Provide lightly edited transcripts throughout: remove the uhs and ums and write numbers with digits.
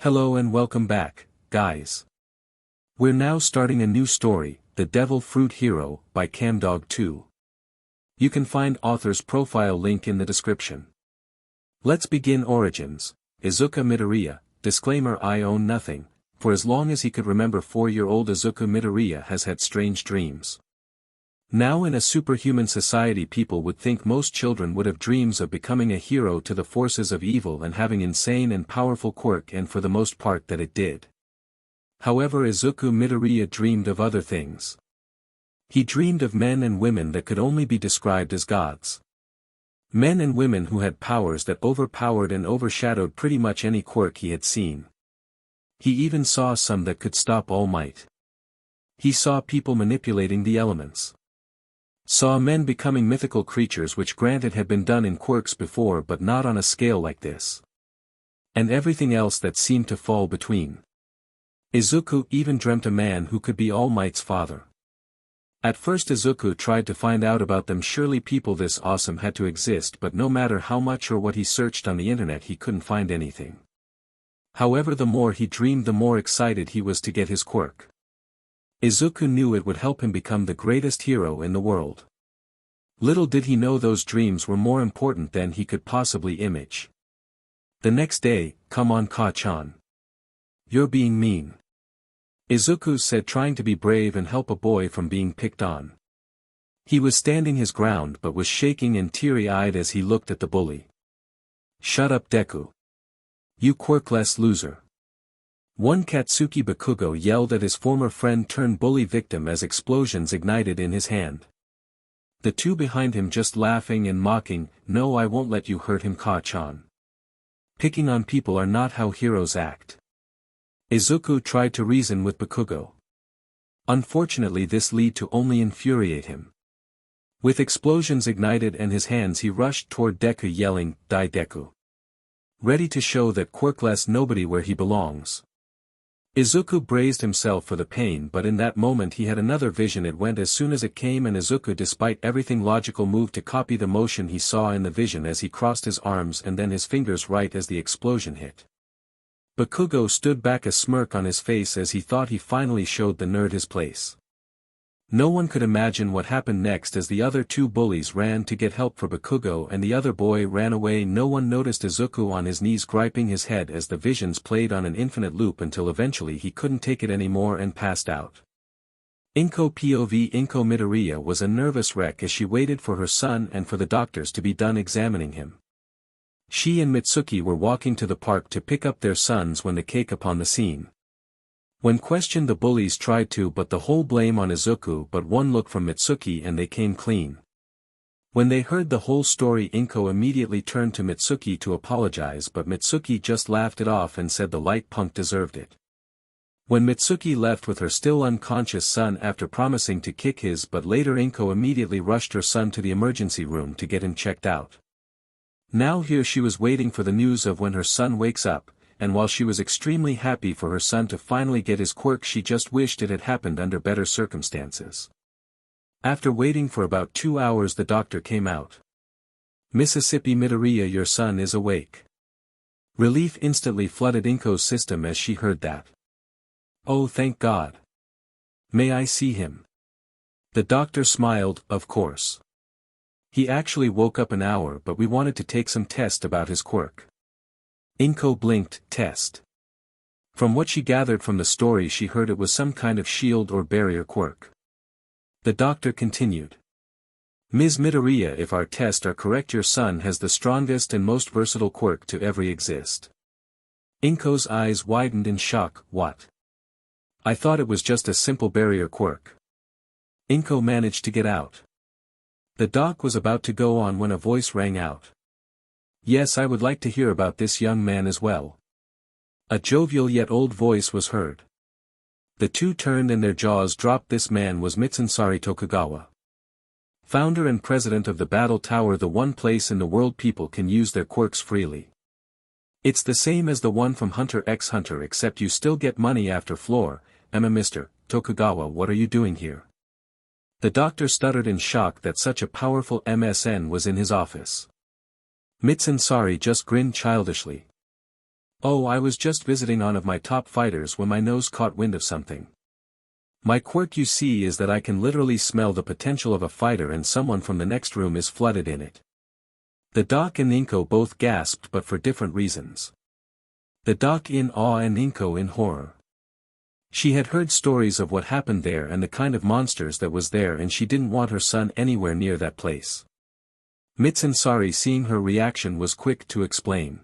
Hello and welcome back, guys. We're now starting a new story, The Devil Fruit Hero, by CamDog2. You can find author's profile link in the description. Let's begin origins. Izuku Midoriya, disclaimer: I own nothing. For as long as he could remember, 4-year-old Izuku Midoriya has had strange dreams. Now in a superhuman society, people would think most children would have dreams of becoming a hero to the forces of evil and having insane and powerful quirk, and for the most part that it did. However, Izuku Midoriya dreamed of other things. He dreamed of men and women that could only be described as gods. Men and women who had powers that overpowered and overshadowed pretty much any quirk he had seen. He even saw some that could stop All Might. He saw people manipulating the elements. Saw men becoming mythical creatures, which granted had been done in quirks before but not on a scale like this. And everything else that seemed to fall between. Izuku even dreamt a man who could be All Might's father. At first Izuku tried to find out about them. Surely people this awesome had to exist, but no matter how much or what he searched on the internet, he couldn't find anything. However, the more he dreamed, the more excited he was to get his quirk. Izuku knew it would help him become the greatest hero in the world. Little did he know those dreams were more important than he could possibly imagine. The next day, "Come on, Ka-chan. You're being mean," Izuku said, trying to be brave and help a boy from being picked on. He was standing his ground but was shaking and teary-eyed as he looked at the bully. "Shut up, Deku. You quirkless loser." One Katsuki Bakugo yelled at his former friend-turned-bully victim as explosions ignited in his hand. The two behind him just laughing and mocking, "No, I won't let you hurt him, Ka-chan. Picking on people are not how heroes act." Izuku tried to reason with Bakugo. Unfortunately, this led to only infuriate him. With explosions ignited in his hands, he rushed toward Deku yelling, "Die Deku!" Ready to show that quirkless nobody where he belongs. Izuku braced himself for the pain, but in that moment he had another vision. It went as soon as it came, and Izuku, despite everything logical, moved to copy the motion he saw in the vision as he crossed his arms and then his fingers right as the explosion hit. Bakugo stood back, a smirk on his face as he thought he finally showed the nerd his place. No one could imagine what happened next as the other two bullies ran to get help for Bakugo and the other boy ran away. No one noticed Izuku on his knees griping his head as the visions played on an infinite loop until eventually he couldn't take it anymore and passed out. Inko POV. Inko Midoriya was a nervous wreck as she waited for her son and for the doctors to be done examining him. She and Mitsuki were walking to the park to pick up their sons when the cake upon the scene. When questioned, the bullies tried to put the whole blame on Izuku, but one look from Mitsuki and they came clean. When they heard the whole story, Inko immediately turned to Mitsuki to apologize, but Mitsuki just laughed it off and said the light punk deserved it. When Mitsuki left with her still unconscious son after promising to kick his butt later, Inko immediately rushed her son to the emergency room to get him checked out. Now here she was waiting for the news of when her son wakes up. And while she was extremely happy for her son to finally get his quirk, she just wished it had happened under better circumstances. After waiting for about 2 hours, the doctor came out. "Mississippi Midoriya, your son is awake." Relief instantly flooded Inko's system as she heard that. "Oh, thank God. May I see him?" The doctor smiled, "Of course. He actually woke up an hour, but we wanted to take some test about his quirk." Inko blinked. "Test?" From what she gathered from the story she heard, it was some kind of shield or barrier quirk. The doctor continued. "Ms. Midoriya, if our tests are correct, your son has the strongest and most versatile quirk to ever exist." Inko's eyes widened in shock. "What? I thought it was just a simple barrier quirk." Inko managed to get out. The doc was about to go on when a voice rang out. "Yes, I would like to hear about this young man as well." A jovial yet old voice was heard. The two turned and their jaws dropped. This man was Mitsunsari Tokugawa, founder and president of the Battle Tower, the one place in the world people can use their quirks freely. It's the same as the one from Hunter x Hunter, except you still get money after floor. Mr. Tokugawa, what are you doing here?" The doctor stuttered in shock that such a powerful MSN was in his office. Mitsunsari just grinned childishly. Oh, I was just visiting one of my top fighters when my nose caught wind of something. My quirk, you see, is that I can literally smell the potential of a fighter and someone from the next room is flooded in it. The doc and Inko both gasped, but for different reasons. The doc in awe and Inko in horror. She had heard stories of what happened there and the kind of monsters that was there, and she didn't want her son anywhere near that place. Mitsunsari, seeing her reaction, was quick to explain.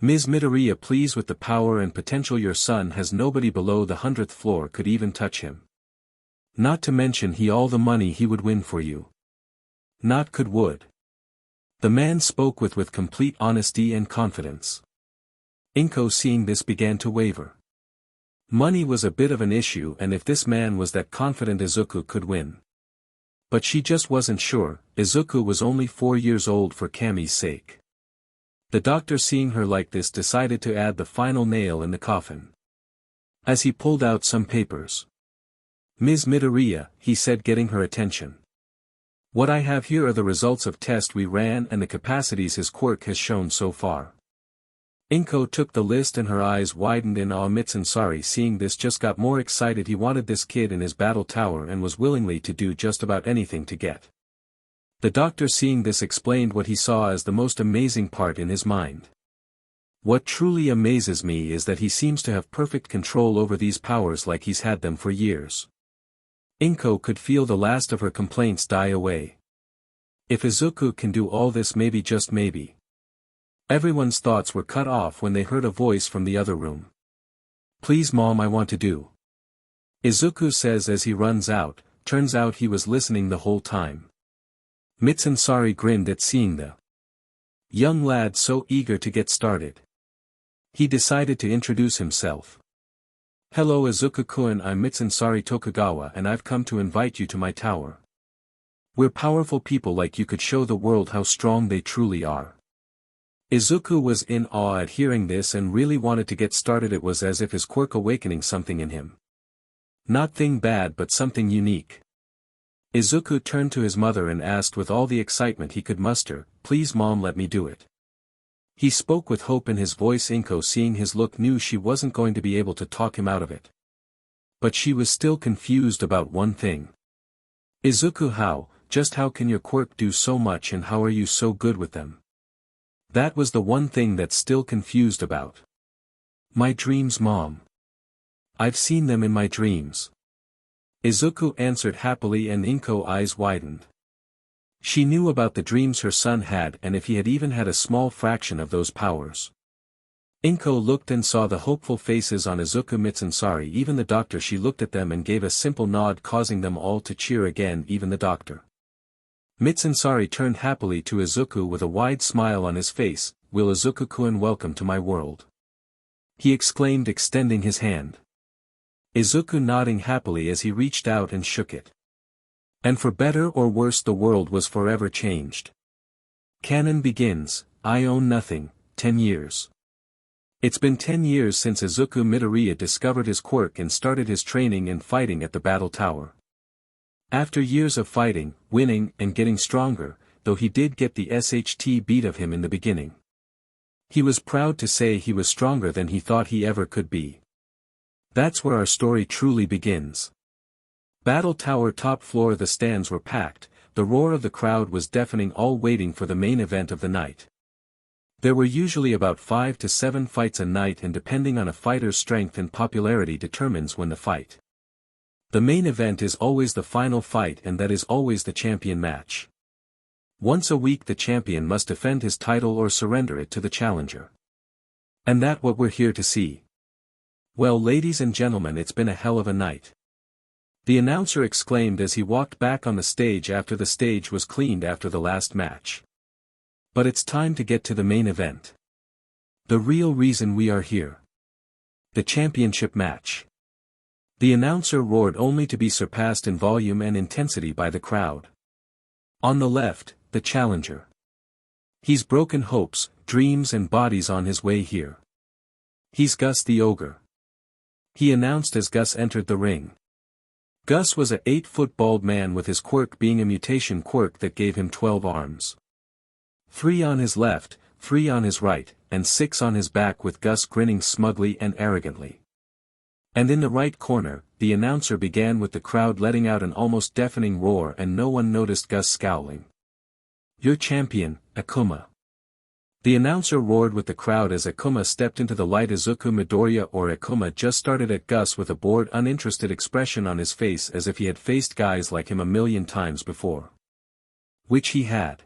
Ms. Midoriya, please, with the power and potential your son has, nobody below the 100th floor could even touch him. Not to mention all the money he would win for you. Not could would. The man spoke with complete honesty and confidence. Inko, seeing this, began to waver. Money was a bit of an issue, and if this man was that confident, Izuku could win. But she just wasn't sure. Izuku was only 4 years old, for Kami's sake. The doctor, seeing her like this, decided to add the final nail in the coffin. As he pulled out some papers. Ms. Midoriya, he said, getting her attention. What I have here are the results of tests we ran and the capacities his quirk has shown so far. Inko took the list and her eyes widened in awe. Mitsunsari, seeing this, just got more excited. He wanted this kid in his battle tower and was willingly to do just about anything to get. The doctor, seeing this, explained what he saw as the most amazing part in his mind. What truly amazes me is that he seems to have perfect control over these powers, like he's had them for years. Inko could feel the last of her complaints die away. If Izuku can do all this, maybe, just maybe. Everyone's thoughts were cut off when they heard a voice from the other room. Please, Mom, I want to do. Izuku says as he runs out. Turns out he was listening the whole time. Mitsunsari grinned at seeing the young lad so eager to get started. He decided to introduce himself. Hello Izuku-kun, I'm Mitsunsari Tokugawa and I've come to invite you to my tower. We're powerful people like you, could show the world how strong they truly are. Izuku was in awe at hearing this and really wanted to get started. It was as if his quirk awakening something in him. Not thing bad, but something unique. Izuku turned to his mother and asked with all the excitement he could muster, please Mom, let me do it. He spoke with hope in his voice. Inko, seeing his look, knew she wasn't going to be able to talk him out of it. But she was still confused about one thing. Izuku, how can your quirk do so much and how are you so good with them? That was the one thing that still confused about. My dreams, Mom. I've seen them in my dreams. Izuku answered happily and Inko's eyes widened. She knew about the dreams her son had, and if he had even had a small fraction of those powers. Inko looked and saw the hopeful faces on Izuku, Mitsunsari, even the doctor. She looked at them and gave a simple nod, causing them all to cheer again, even the doctor. Mitsunsari turned happily to Izuku with a wide smile on his face. Will Izuku-kun, welcome to my world. He exclaimed, extending his hand. Izuku nodding happily as he reached out and shook it. And for better or worse, the world was forever changed. Canon begins. I own nothing. 10 years. It's been 10 years since Izuku Midoriya discovered his quirk and started his training and fighting at the battle tower. After years of fighting, winning, and getting stronger, though he did get the SHT beat of him in the beginning. He was proud to say he was stronger than he thought he ever could be. That's where our story truly begins. Battle tower top floor. The stands were packed, the roar of the crowd was deafening, all waiting for the main event of the night. There were usually about 5 to 7 fights a night, and depending on a fighter's strength and popularity determines when the fight. The main event is always the final fight, and that is always the champion match. Once a week the champion must defend his title or surrender it to the challenger. And that's what we're here to see. Well, ladies and gentlemen, it's been a hell of a night. The announcer exclaimed as he walked back on the stage after the stage was cleaned after the last match. But it's time to get to the main event. The real reason we are here. The championship match. The announcer roared, only to be surpassed in volume and intensity by the crowd. On the left, the challenger. He's broken hopes, dreams and bodies on his way here. He's Gus the Ogre. He announced as Gus entered the ring. Gus was a 8-foot bald man, with his quirk being a mutation quirk that gave him 12 arms. 3 on his left, 3 on his right, and 6 on his back with Gus grinning smugly and arrogantly. And in the right corner, the announcer began with the crowd letting out an almost deafening roar and no one noticed Gus scowling. "Your champion, Akuma." The announcer roared with the crowd as Akuma stepped into the light. Izuku Midoriya or Akuma just started at Gus with a bored uninterested expression on his face as if he had faced guys like him a million times before. Which he had.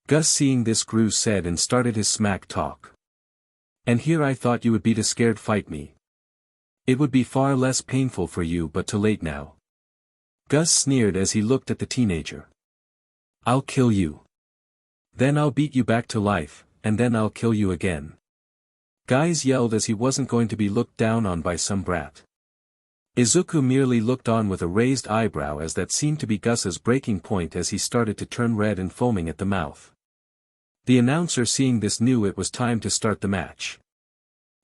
Gus seeing this grew said and started his smack talk. "And here I thought you would be to scared fight me. It would be far less painful for you but too late now." Gus sneered as he looked at the teenager. "I'll kill you. Then I'll beat you back to life, and then I'll kill you again." Guys yelled as he wasn't going to be looked down on by some brat. Izuku merely looked on with a raised eyebrow as that seemed to be Gus's breaking point as he started to turn red and foaming at the mouth. The announcer seeing this knew it was time to start the match.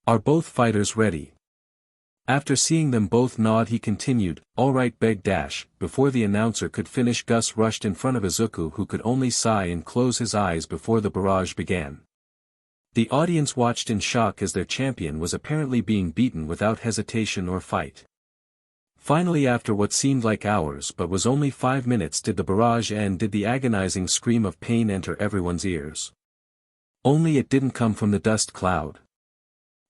"Are both fighters ready?" After seeing them both nod he continued, "All right beg dash." Before the announcer could finish Gus rushed in front of Izuku who could only sigh and close his eyes before the barrage began. The audience watched in shock as their champion was apparently being beaten without hesitation or fight. Finally after what seemed like hours but was only 5 minutes did the barrage end. Did the agonizing scream of pain enter everyone's ears. Only it didn't come from the dust cloud.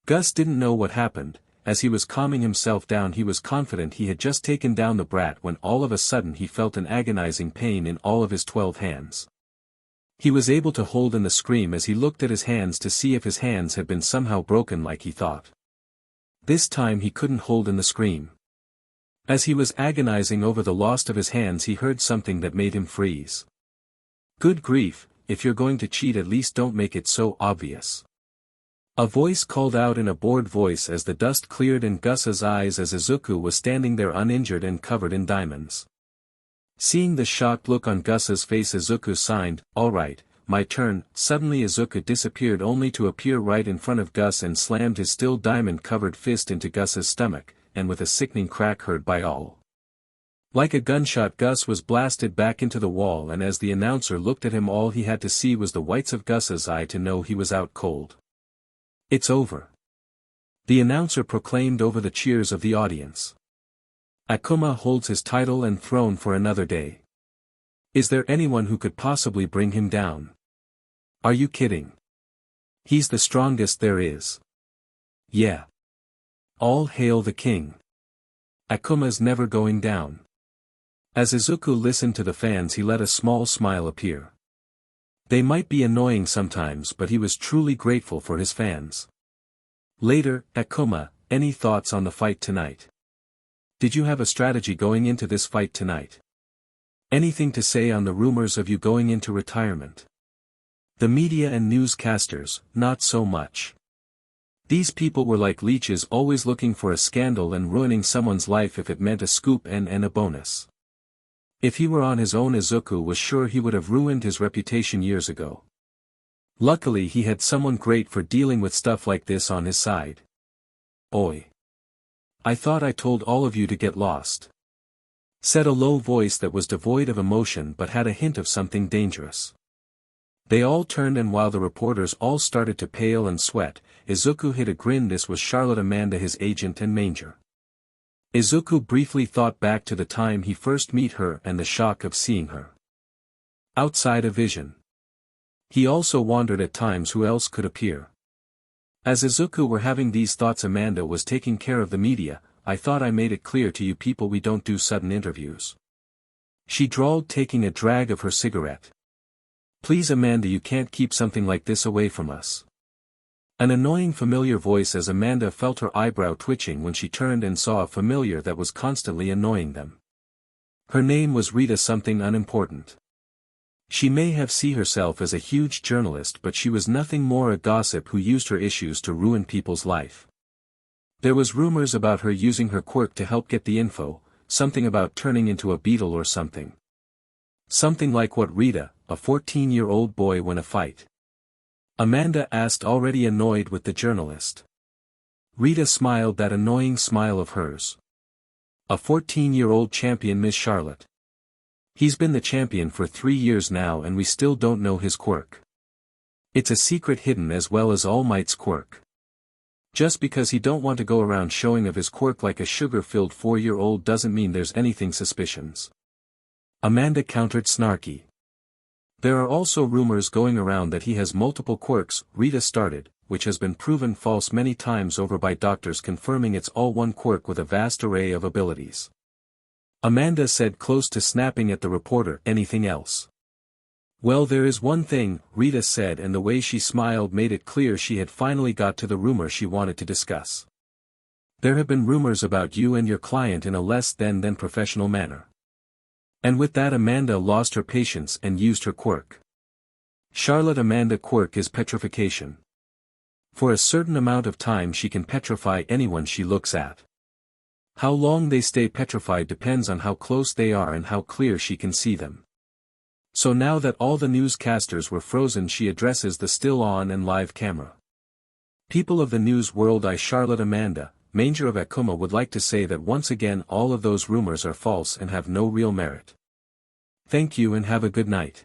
Gus didn't know what happened. As he was calming himself down he was confident he had just taken down the brat when all of a sudden he felt an agonizing pain in all of his 12 hands. He was able to hold in the scream as he looked at his hands to see if his hands had been somehow broken like he thought. This time he couldn't hold in the scream. As he was agonizing over the loss of his hands he heard something that made him freeze. "Good grief, if you're going to cheat at least don't make it so obvious." A voice called out in a bored voice as the dust cleared in Gus's eyes as Izuku was standing there uninjured and covered in diamonds. Seeing the shocked look on Gus's face Izuku signed, "All right, my turn." Suddenly Izuku disappeared only to appear right in front of Gus and slammed his still diamond-covered fist into Gus's stomach, and with a sickening crack heard by all. Like a gunshot Gus was blasted back into the wall and as the announcer looked at him all he had to see was the whites of Gus's eye to know he was out cold. "It's over," the announcer proclaimed over the cheers of the audience. "Akuma holds his title and throne for another day. Is there anyone who could possibly bring him down? Are you kidding? He's the strongest there is. Yeah. All hail the king. Akuma's never going down." As Izuku listened to the fans he let a small smile appear. They might be annoying sometimes but he was truly grateful for his fans. Later, "Akuma, any thoughts on the fight tonight? Did you have a strategy going into this fight tonight? Anything to say on the rumors of you going into retirement?" The media and newscasters, not so much. These people were like leeches always looking for a scandal and ruining someone's life if it meant a scoop and a bonus. If he were on his own Izuku was sure he would have ruined his reputation years ago. Luckily he had someone great for dealing with stuff like this on his side. "Oi. I thought I told all of you to get lost," said a low voice that was devoid of emotion but had a hint of something dangerous. They all turned and while the reporters all started to pale and sweat, Izuku hid a grin. This was Charlotte Amanda his agent and manger. Izuku briefly thought back to the time he first met her and the shock of seeing her outside a vision. He also wondered at times who else could appear. As Izuku were having these thoughts Amanda was taking care of the media. "I thought I made it clear to you people we don't do sudden interviews," she drawled taking a drag of her cigarette. "Please Amanda you can't keep something like this away from us." An annoying familiar voice as Amanda felt her eyebrow twitching when she turned and saw a familiar that was constantly annoying them. Her name was Rita something unimportant. She may have seen herself as a huge journalist but she was nothing more a gossip who used her issues to ruin people's life. There was rumors about her using her quirk to help get the info, something about turning into a beetle or something. Something like what Rita, a 14-year-old boy win a fight? Amanda asked already annoyed with the journalist. Rita smiled that annoying smile of hers. "A 14-year-old champion Miss Charlotte. He's been the champion for 3 years now and we still don't know his quirk. It's a secret hidden as well as All Might's quirk. Just because he don't want to go around showing of his quirk like a sugar-filled 4-year-old doesn't mean there's anything suspicions. Amanda countered snarky. There are also rumors going around that he has multiple quirks, Rita started, which has been proven false many times over by doctors confirming it's all one quirk with a vast array of abilities. Amanda said, close to snapping at the reporter. Anything else? Well, there is one thing, Rita said, and the way she smiled made it clear she had finally got to the rumor she wanted to discuss. There have been rumors about you and your client in a less than professional manner. And with that Amanda lost her patience and used her quirk. Charlotte Amanda quirk is petrification. For a certain amount of time she can petrify anyone she looks at. How long they stay petrified depends on how close they are and how clear she can see them. So now that all the newscasters were frozen, she addresses the still on and live camera. People of the news world, I Charlotte Amanda, Manger of Akuma, would like to say that once again all of those rumors are false and have no real merit. Thank you and have a good night.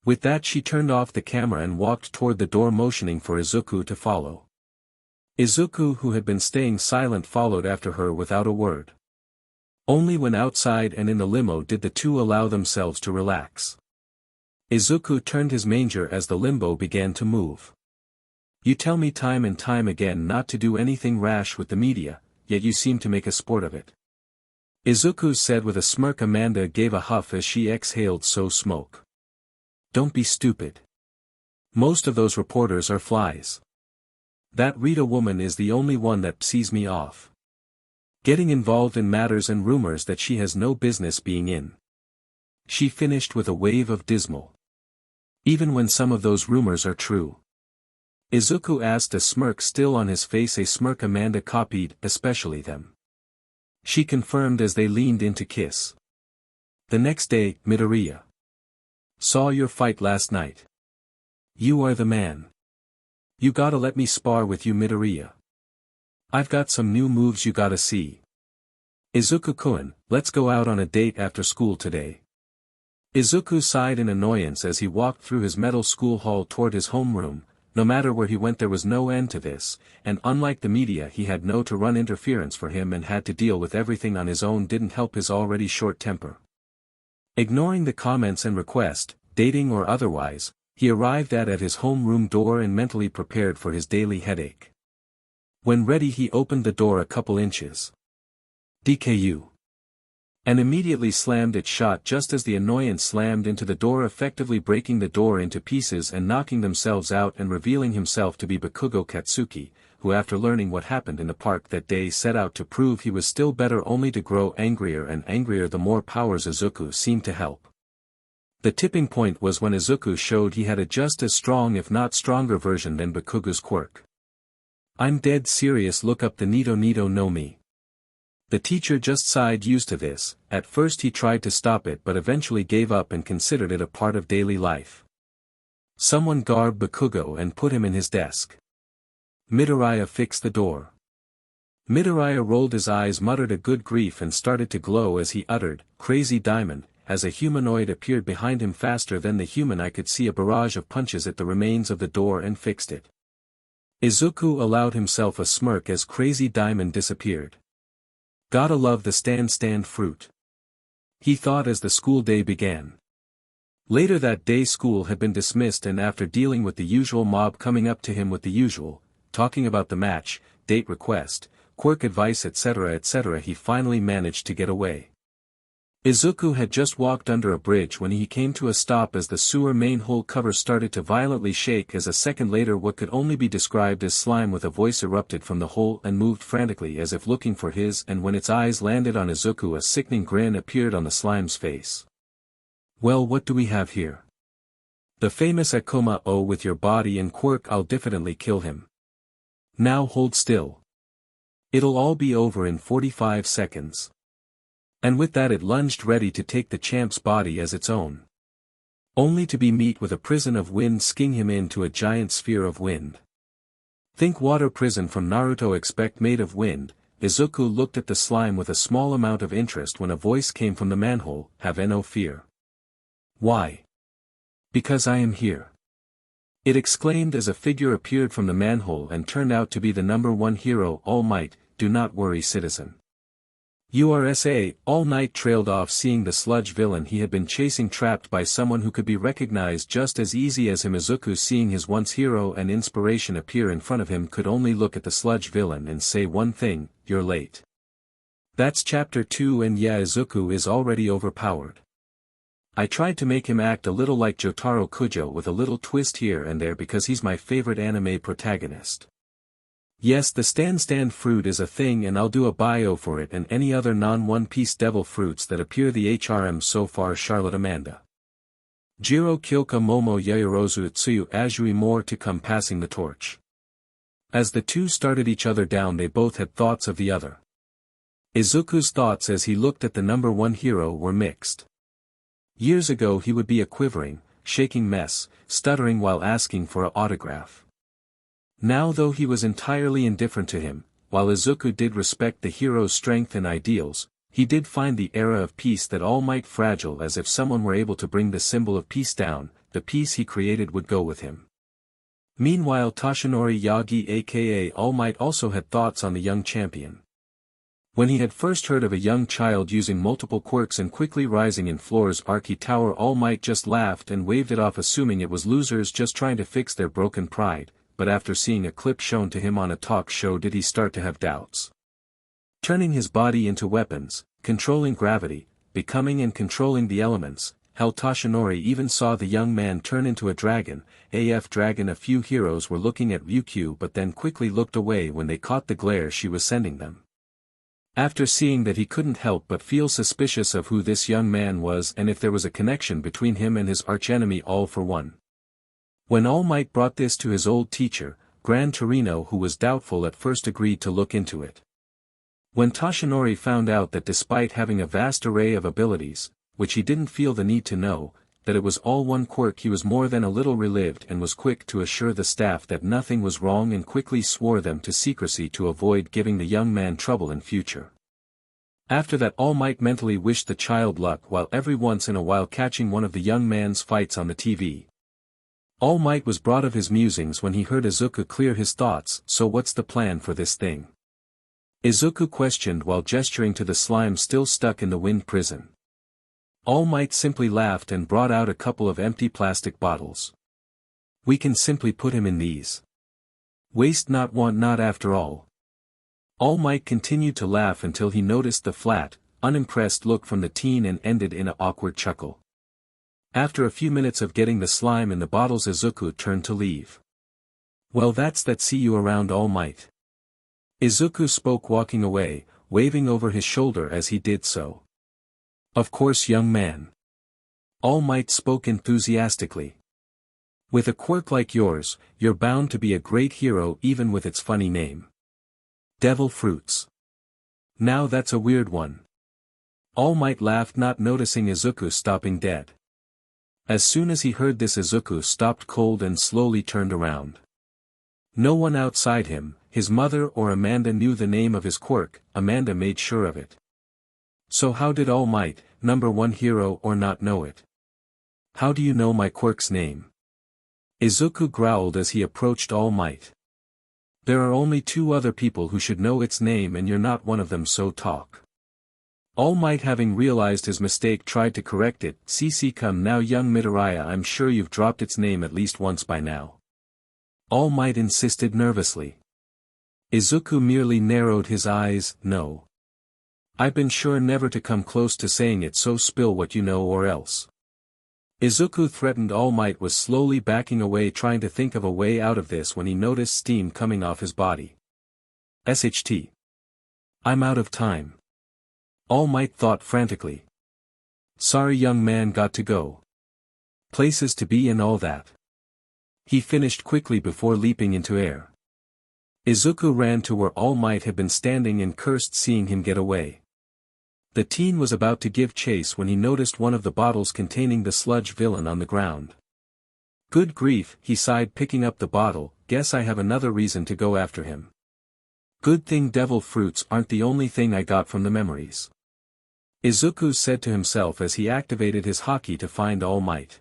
With that she turned off the camera and walked toward the door, motioning for Izuku to follow. Izuku, who had been staying silent, followed after her without a word. Only when outside and in the limo did the two allow themselves to relax. Izuku turned his manger as the limo began to move. You tell me time and time again not to do anything rash with the media, yet you seem to make a sport of it. Izuku said with a smirk. Amanda gave a huff as she exhaled smoke. Don't be stupid. Most of those reporters are flies. That Rita woman is the only one that pisses me off. Getting involved in matters and rumors that she has no business being in. She finished with a wave of dismal. Even when some of those rumors are true. Izuku asked, a smirk still on his face, a smirk Amanda copied, especially them. She confirmed as they leaned in to kiss. The next day, Midoriya. Saw your fight last night. You are the man. You gotta let me spar with you, Midoriya. I've got some new moves you gotta see. Izuku-kun, let's go out on a date after school today. Izuku sighed in annoyance as he walked through his metal school hall toward his homeroom. No matter where he went there was no end to this, and unlike the media he had no to run interference for him and had to deal with everything on his own. Didn't help his already short temper. Ignoring the comments and request, dating or otherwise, he arrived at his homeroom door and mentally prepared for his daily headache. When ready he opened the door a couple inches. DKU. And immediately slammed it shut just as the annoyance slammed into the door, effectively breaking the door into pieces and knocking themselves out and revealing himself to be Bakugo Katsuki, who after learning what happened in the park that day set out to prove he was still better, only to grow angrier and angrier the more powers Izuku seemed to help. The tipping point was when Izuku showed he had a just as strong if not stronger version than Bakugo's quirk. I'm dead serious, look up the Nito no Mi. The teacher just sighed, used to this. At first he tried to stop it but eventually gave up and considered it a part of daily life. Someone garbed Bakugo and put him in his desk. Midoriya fixed the door. Midoriya rolled his eyes, muttered a good grief and started to glow as he uttered, crazy diamond, as a humanoid appeared behind him. Faster than the human I could see a barrage of punches at the remains of the door and fixed it. Izuku allowed himself a smirk as crazy diamond disappeared. Gotta love the stand fruit. He thought as the school day began. Later that day school had been dismissed, and after dealing with the usual mob coming up to him with the usual, talking about the match, date request, quirk advice etc., he finally managed to get away. Izuku had just walked under a bridge when he came to a stop as the sewer main hole cover started to violently shake, as a second later what could only be described as slime with a voice erupted from the hole and moved frantically as if looking for his, and when its eyes landed on Izuku a sickening grin appeared on the slime's face. Well, what do we have here? The famous Akuma. Oh, with your body and quirk I'll definitely kill him. Now hold still. It'll all be over in 45 seconds. And with that it lunged ready to take the champ's body as its own. Only to be met with a prison of wind sking him into a giant sphere of wind. Think water prison from Naruto, expect made of wind. Izuku looked at the slime with a small amount of interest when a voice came from the manhole, have no fear. Why? Because I am here. It exclaimed as a figure appeared from the manhole and turned out to be the #1 hero All Might. Do not worry, citizen. URSA, All Might trailed off, seeing the sludge villain he had been chasing trapped by someone who could be recognized just as easy as him. Izuku, seeing his once hero and inspiration appear in front of him, could only look at the sludge villain and say one thing: you're late. That's chapter 2, and yeah, Izuku is already overpowered. I tried to make him act a little like Jotaro Kujo with a little twist here and there because he's my favorite anime protagonist. Yes, the stand fruit is a thing, and I'll do a bio for it and any other non-One Piece devil fruits that appear the HRM so far. Charlotte Amanda. Jiro Kyoka Momo Yayorozu Utsuyu Azui, more to come. Passing the torch. As the two started each other down, they both had thoughts of the other. Izuku's thoughts as he looked at the #1 hero were mixed. Years ago he would be a quivering, shaking mess, stuttering while asking for an autograph. Now, though he was entirely indifferent to him, while Izuku did respect the hero's strength and ideals, he did find the era of peace that All Might fragile. As if someone were able to bring the symbol of peace down, the peace he created would go with him. Meanwhile, Toshinori Yagi aka All Might also had thoughts on the young champion. When he had first heard of a young child using multiple quirks and quickly rising in floors Archie Tower, All Might just laughed and waved it off, assuming it was losers just trying to fix their broken pride. But after seeing a clip shown to him on a talk show did he start to have doubts. Turning his body into weapons, controlling gravity, becoming and controlling the elements, hell, Toshinori even saw the young man turn into a dragon, AF dragon. A few heroes were looking at Ryukyu but then quickly looked away when they caught the glare she was sending them. After seeing that, he couldn't help but feel suspicious of who this young man was and if there was a connection between him and his archenemy All for One. When All Might brought this to his old teacher, Gran Torino, who was doubtful at first, agreed to look into it. When Toshinori found out that despite having a vast array of abilities, which he didn't feel the need to know, that it was all one quirk, he was more than a little relieved and was quick to assure the staff that nothing was wrong and quickly swore them to secrecy to avoid giving the young man trouble in future. After that, All Might mentally wished the child luck while every once in a while catching one of the young man's fights on the TV. All Might was brought of his musings when he heard Izuku clear his thoughts. So what's the plan for this thing? Izuku questioned while gesturing to the slime still stuck in the wind prison. All Might simply laughed and brought out a couple of empty plastic bottles. We can simply put him in these. Waste not, want not, after all. All Might continued to laugh until he noticed the flat, unimpressed look from the teen and ended in an awkward chuckle. After a few minutes of getting the slime in the bottles, Izuku turned to leave. Well, that's that, see you around, All Might. Izuku spoke, walking away, waving over his shoulder as he did so. Of course, young man. All Might spoke enthusiastically. With a quirk like yours, you're bound to be a great hero even with its funny name. Devil fruits. Now that's a weird one. All Might laughed, not noticing Izuku stopping dead. As soon as he heard this, Izuku stopped cold and slowly turned around. No one outside him, his mother or Amanda, knew the name of his quirk. Amanda made sure of it. So how did All Might, #1 hero, or not know it? How do you know my quirk's name? Izuku growled as he approached All Might. There are only 2 other people who should know its name and you're not one of them, so talk. All Might, having realized his mistake, tried to correct it. CC, come now, young Midoriya, I'm sure you've dropped its name at least once by now. All Might insisted nervously. Izuku merely narrowed his eyes. No. I've been sure never to come close to saying it, so spill what you know or else. Izuku threatened. All Might was slowly backing away, trying to think of a way out of this when he noticed steam coming off his body. SHT. I'm out of time. All Might thought frantically. Sorry, young man, got to go. Places to be and all that. He finished quickly before leaping into air. Izuku ran to where All Might had been standing and cursed seeing him get away. The teen was about to give chase when he noticed one of the bottles containing the sludge villain on the ground. Good grief, he sighed, picking up the bottle. Guess I have another reason to go after him. Good thing devil fruits aren't the only thing I got from the memories. Izuku said to himself as he activated his haki to find All Might.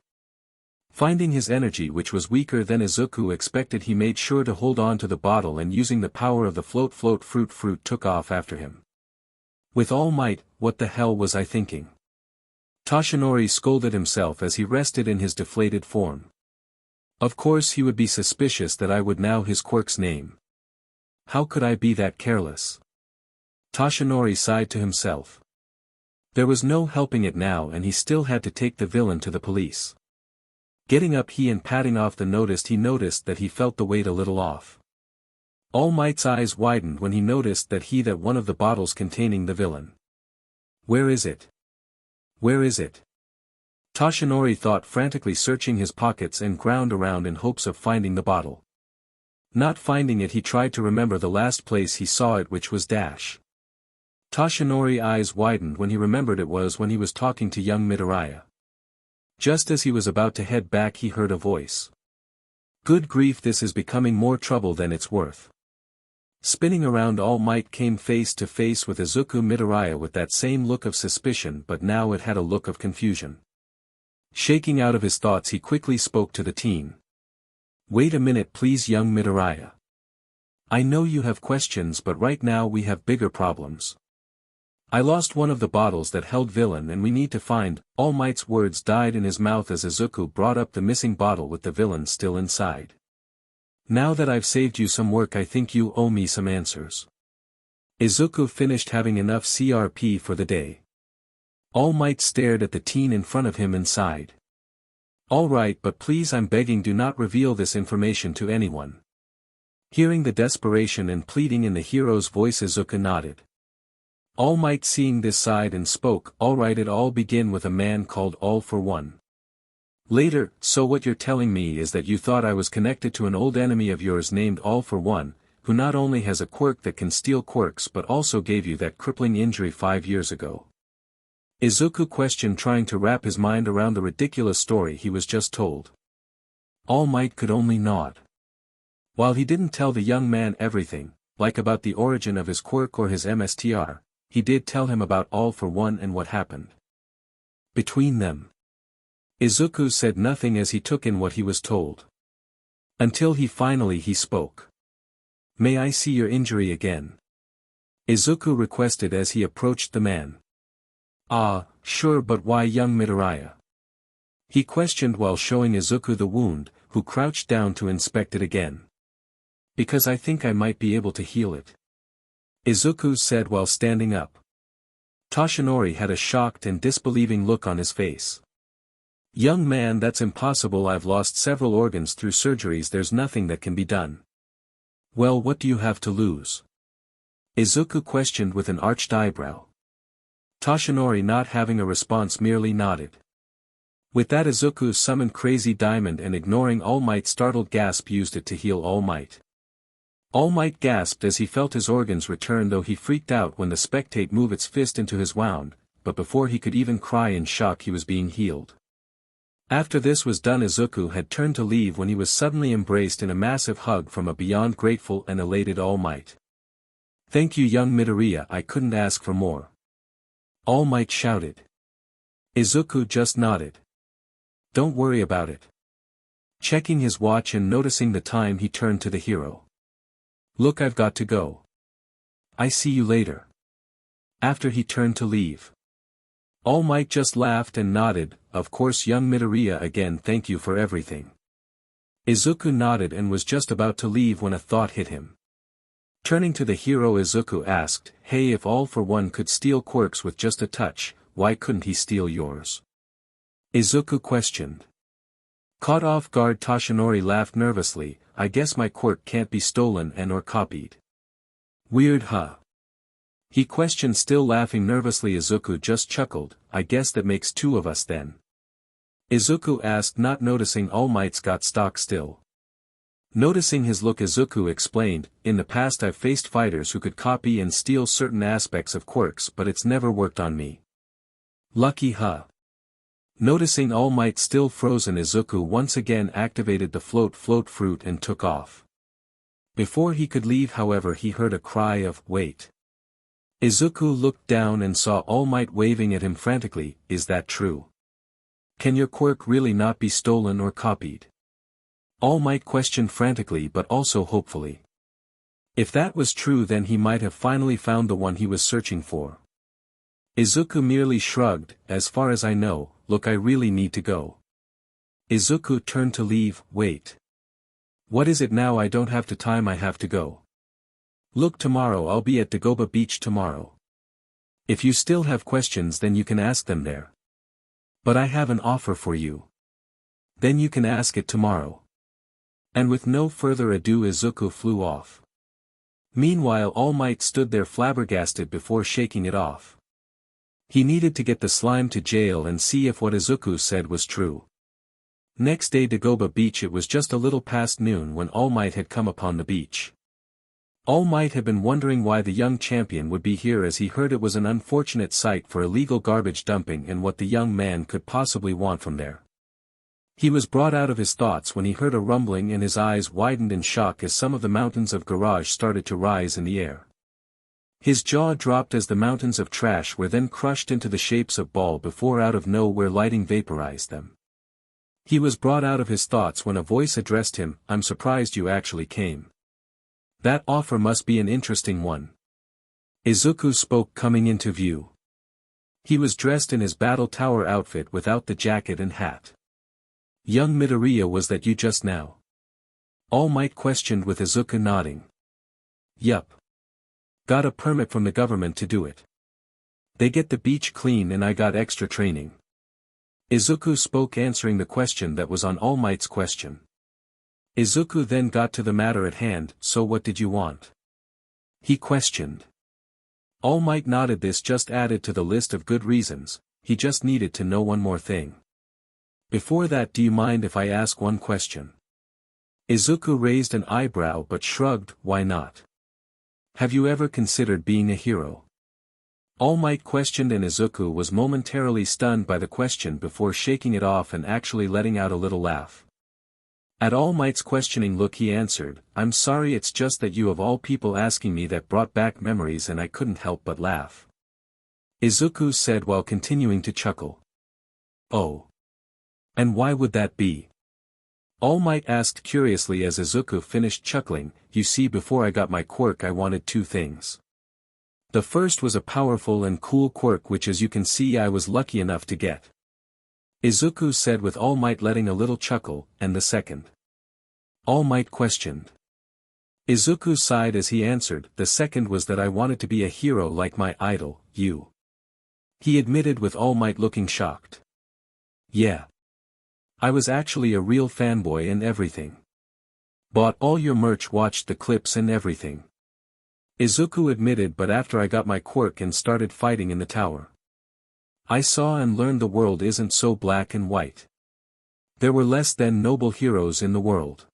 Finding his energy which was weaker than Izuku expected, he made sure to hold on to the bottle and using the power of the float fruit took off after him. With all might, what the hell was I thinking? Toshinori scolded himself as he rested in his deflated form. Of course he would be suspicious that I would know his quirk's name. How could I be that careless? Toshinori sighed to himself. There was no helping it now and he still had to take the villain to the police. Getting up and patting off he noticed that he felt the weight a little off. All Might's eyes widened when he noticed that one of the bottles containing the villain. Where is it? Where is it? Toshinori thought, frantically searching his pockets and ground around in hopes of finding the bottle. Not finding it, he tried to remember the last place he saw it, which was Dash. Toshinori's eyes widened when he remembered it was when he was talking to young Midoriya. Just as he was about to head back, he heard a voice. Good grief, this is becoming more trouble than it's worth. Spinning around, All Might came face to face with Izuku Midoriya with that same look of suspicion, but now it had a look of confusion. Shaking out of his thoughts, he quickly spoke to the teen. Wait a minute please, young Midoriya. I know you have questions, but right now we have bigger problems. I lost one of the bottles that held villain and we need to find. All Might's words died in his mouth as Izuku brought up the missing bottle with the villain still inside. Now that I've saved you some work, I think you owe me some answers. Izuku finished having enough CRP for the day. All Might stared at the teen in front of him and sighed. All right, but please, I'm begging, do not reveal this information to anyone. Hearing the desperation and pleading in the hero's voice, Izuku nodded. All Might seeing this sighed and spoke. All right, it all began with a man called All for One. Later, so what you're telling me is that you thought I was connected to an old enemy of yours named All for One, who not only has a quirk that can steal quirks but also gave you that crippling injury 5 years ago? Izuku questioned, trying to wrap his mind around the ridiculous story he was just told. All Might could only nod. While he didn't tell the young man everything, like about the origin of his quirk or his MSTR, he did tell him about All for One and what happened between them. Izuku said nothing as he took in what he was told. Until he finally spoke. May I see your injury again? Izuku requested as he approached the man. Ah, sure, but why, young Midoriya? He questioned while showing Izuku the wound, who crouched down to inspect it again. Because I think I might be able to heal it. Izuku said while standing up. Toshinori had a shocked and disbelieving look on his face. Young man, that's impossible. I've lost several organs through surgeries. There's nothing that can be done. Well, what do you have to lose? Izuku questioned with an arched eyebrow. Toshinori, not having a response, merely nodded. With that, Izuku summoned Crazy Diamond and, ignoring All Might's startled gasp, used it to heal All Might. All Might gasped as he felt his organs return, though he freaked out when the spectate moved its fist into his wound, but before he could even cry in shock, he was being healed. After this was done, Izuku had turned to leave when he was suddenly embraced in a massive hug from a beyond grateful and elated All Might. Thank you, young Midoriya, I couldn't ask for more. All Might shouted. Izuku just nodded. Don't worry about it. Checking his watch and noticing the time, he turned to the hero. Look, I've got to go. I see you later. After he turned to leave. All Might just laughed and nodded. Of course, young Midoriya, again thank you for everything. Izuku nodded and was just about to leave when a thought hit him. Turning to the hero, Izuku asked, Hey, if All for One could steal quirks with just a touch, why couldn't he steal yours? Izuku questioned. Caught off guard, Toshinori laughed nervously. I guess my quirk can't be stolen and or copied. Weird, huh? He questioned, still laughing nervously. Izuku just chuckled. I guess that makes 2 of us then. Izuku asked, not noticing All Might's got stock still. Noticing his look, Izuku explained, in the past I've faced fighters who could copy and steal certain aspects of quirks, but it's never worked on me. Lucky, huh? Noticing All Might still frozen, Izuku once again activated the float fruit and took off. Before he could leave, however, he heard a cry of, wait. Izuku looked down and saw All Might waving at him frantically. Is that true? Can your quirk really not be stolen or copied? All Might questioned frantically but also hopefully. If that was true, then he might have finally found the one he was searching for. Izuku merely shrugged. As far as I know, look, I really need to go. Izuku turned to leave. Wait. What is it now? I don't have time, I have to go. Look, tomorrow I'll be at Dagoba Beach tomorrow. If you still have questions, then you can ask them there. But I have an offer for you. Then you can ask it tomorrow. And with no further ado, Izuku flew off. Meanwhile, All Might stood there flabbergasted before shaking it off. He needed to get the slime to jail and see if what Izuku said was true. Next day, Dagoba Beach. It was just a little past noon when All Might had come upon the beach. All Might had been wondering why the young champion would be here, as he heard it was an unfortunate site for illegal garbage dumping and what the young man could possibly want from there. He was brought out of his thoughts when he heard a rumbling and his eyes widened in shock as some of the mountains of garage started to rise in the air. His jaw dropped as the mountains of trash were then crushed into the shapes of ball before out of nowhere lighting vaporized them. He was brought out of his thoughts when a voice addressed him. I'm surprised you actually came. That offer must be an interesting one. Izuku spoke, coming into view. He was dressed in his battle tower outfit without the jacket and hat. Young Midoriya, was that you just now? All Might questioned with Izuku nodding. Yup. Got a permit from the government to do it. They get the beach clean and I got extra training. Izuku spoke, answering the question that was on All Might's question. Izuku then got to the matter at hand. So what did you want? He questioned. All Might nodded. This just added to the list of good reasons. He just needed to know one more thing. Before that, do you mind if I ask one question? Izuku raised an eyebrow but shrugged. Why not? Have you ever considered being a hero? All Might questioned, and Izuku was momentarily stunned by the question before shaking it off and actually letting out a little laugh. At All Might's questioning look, he answered, I'm sorry, it's just that you of all people asking me that brought back memories and I couldn't help but laugh. Izuku said while continuing to chuckle. Oh. And why would that be? All Might asked curiously as Izuku finished chuckling. You see, before I got my quirk I wanted two things. The first was a powerful and cool quirk, which as you can see I was lucky enough to get. Izuku said with All Might letting a little chuckle. And the second? All Might questioned. Izuku sighed as he answered, the second was that I wanted to be a hero like my idol, you. He admitted with All Might looking shocked. Yeah. I was actually a real fanboy and everything. Bought all your merch, watched the clips and everything. Izuku admitted, but after I got my quirk and started fighting in the tower, I saw and learned the world isn't so black and white. There were less than noble heroes in the world.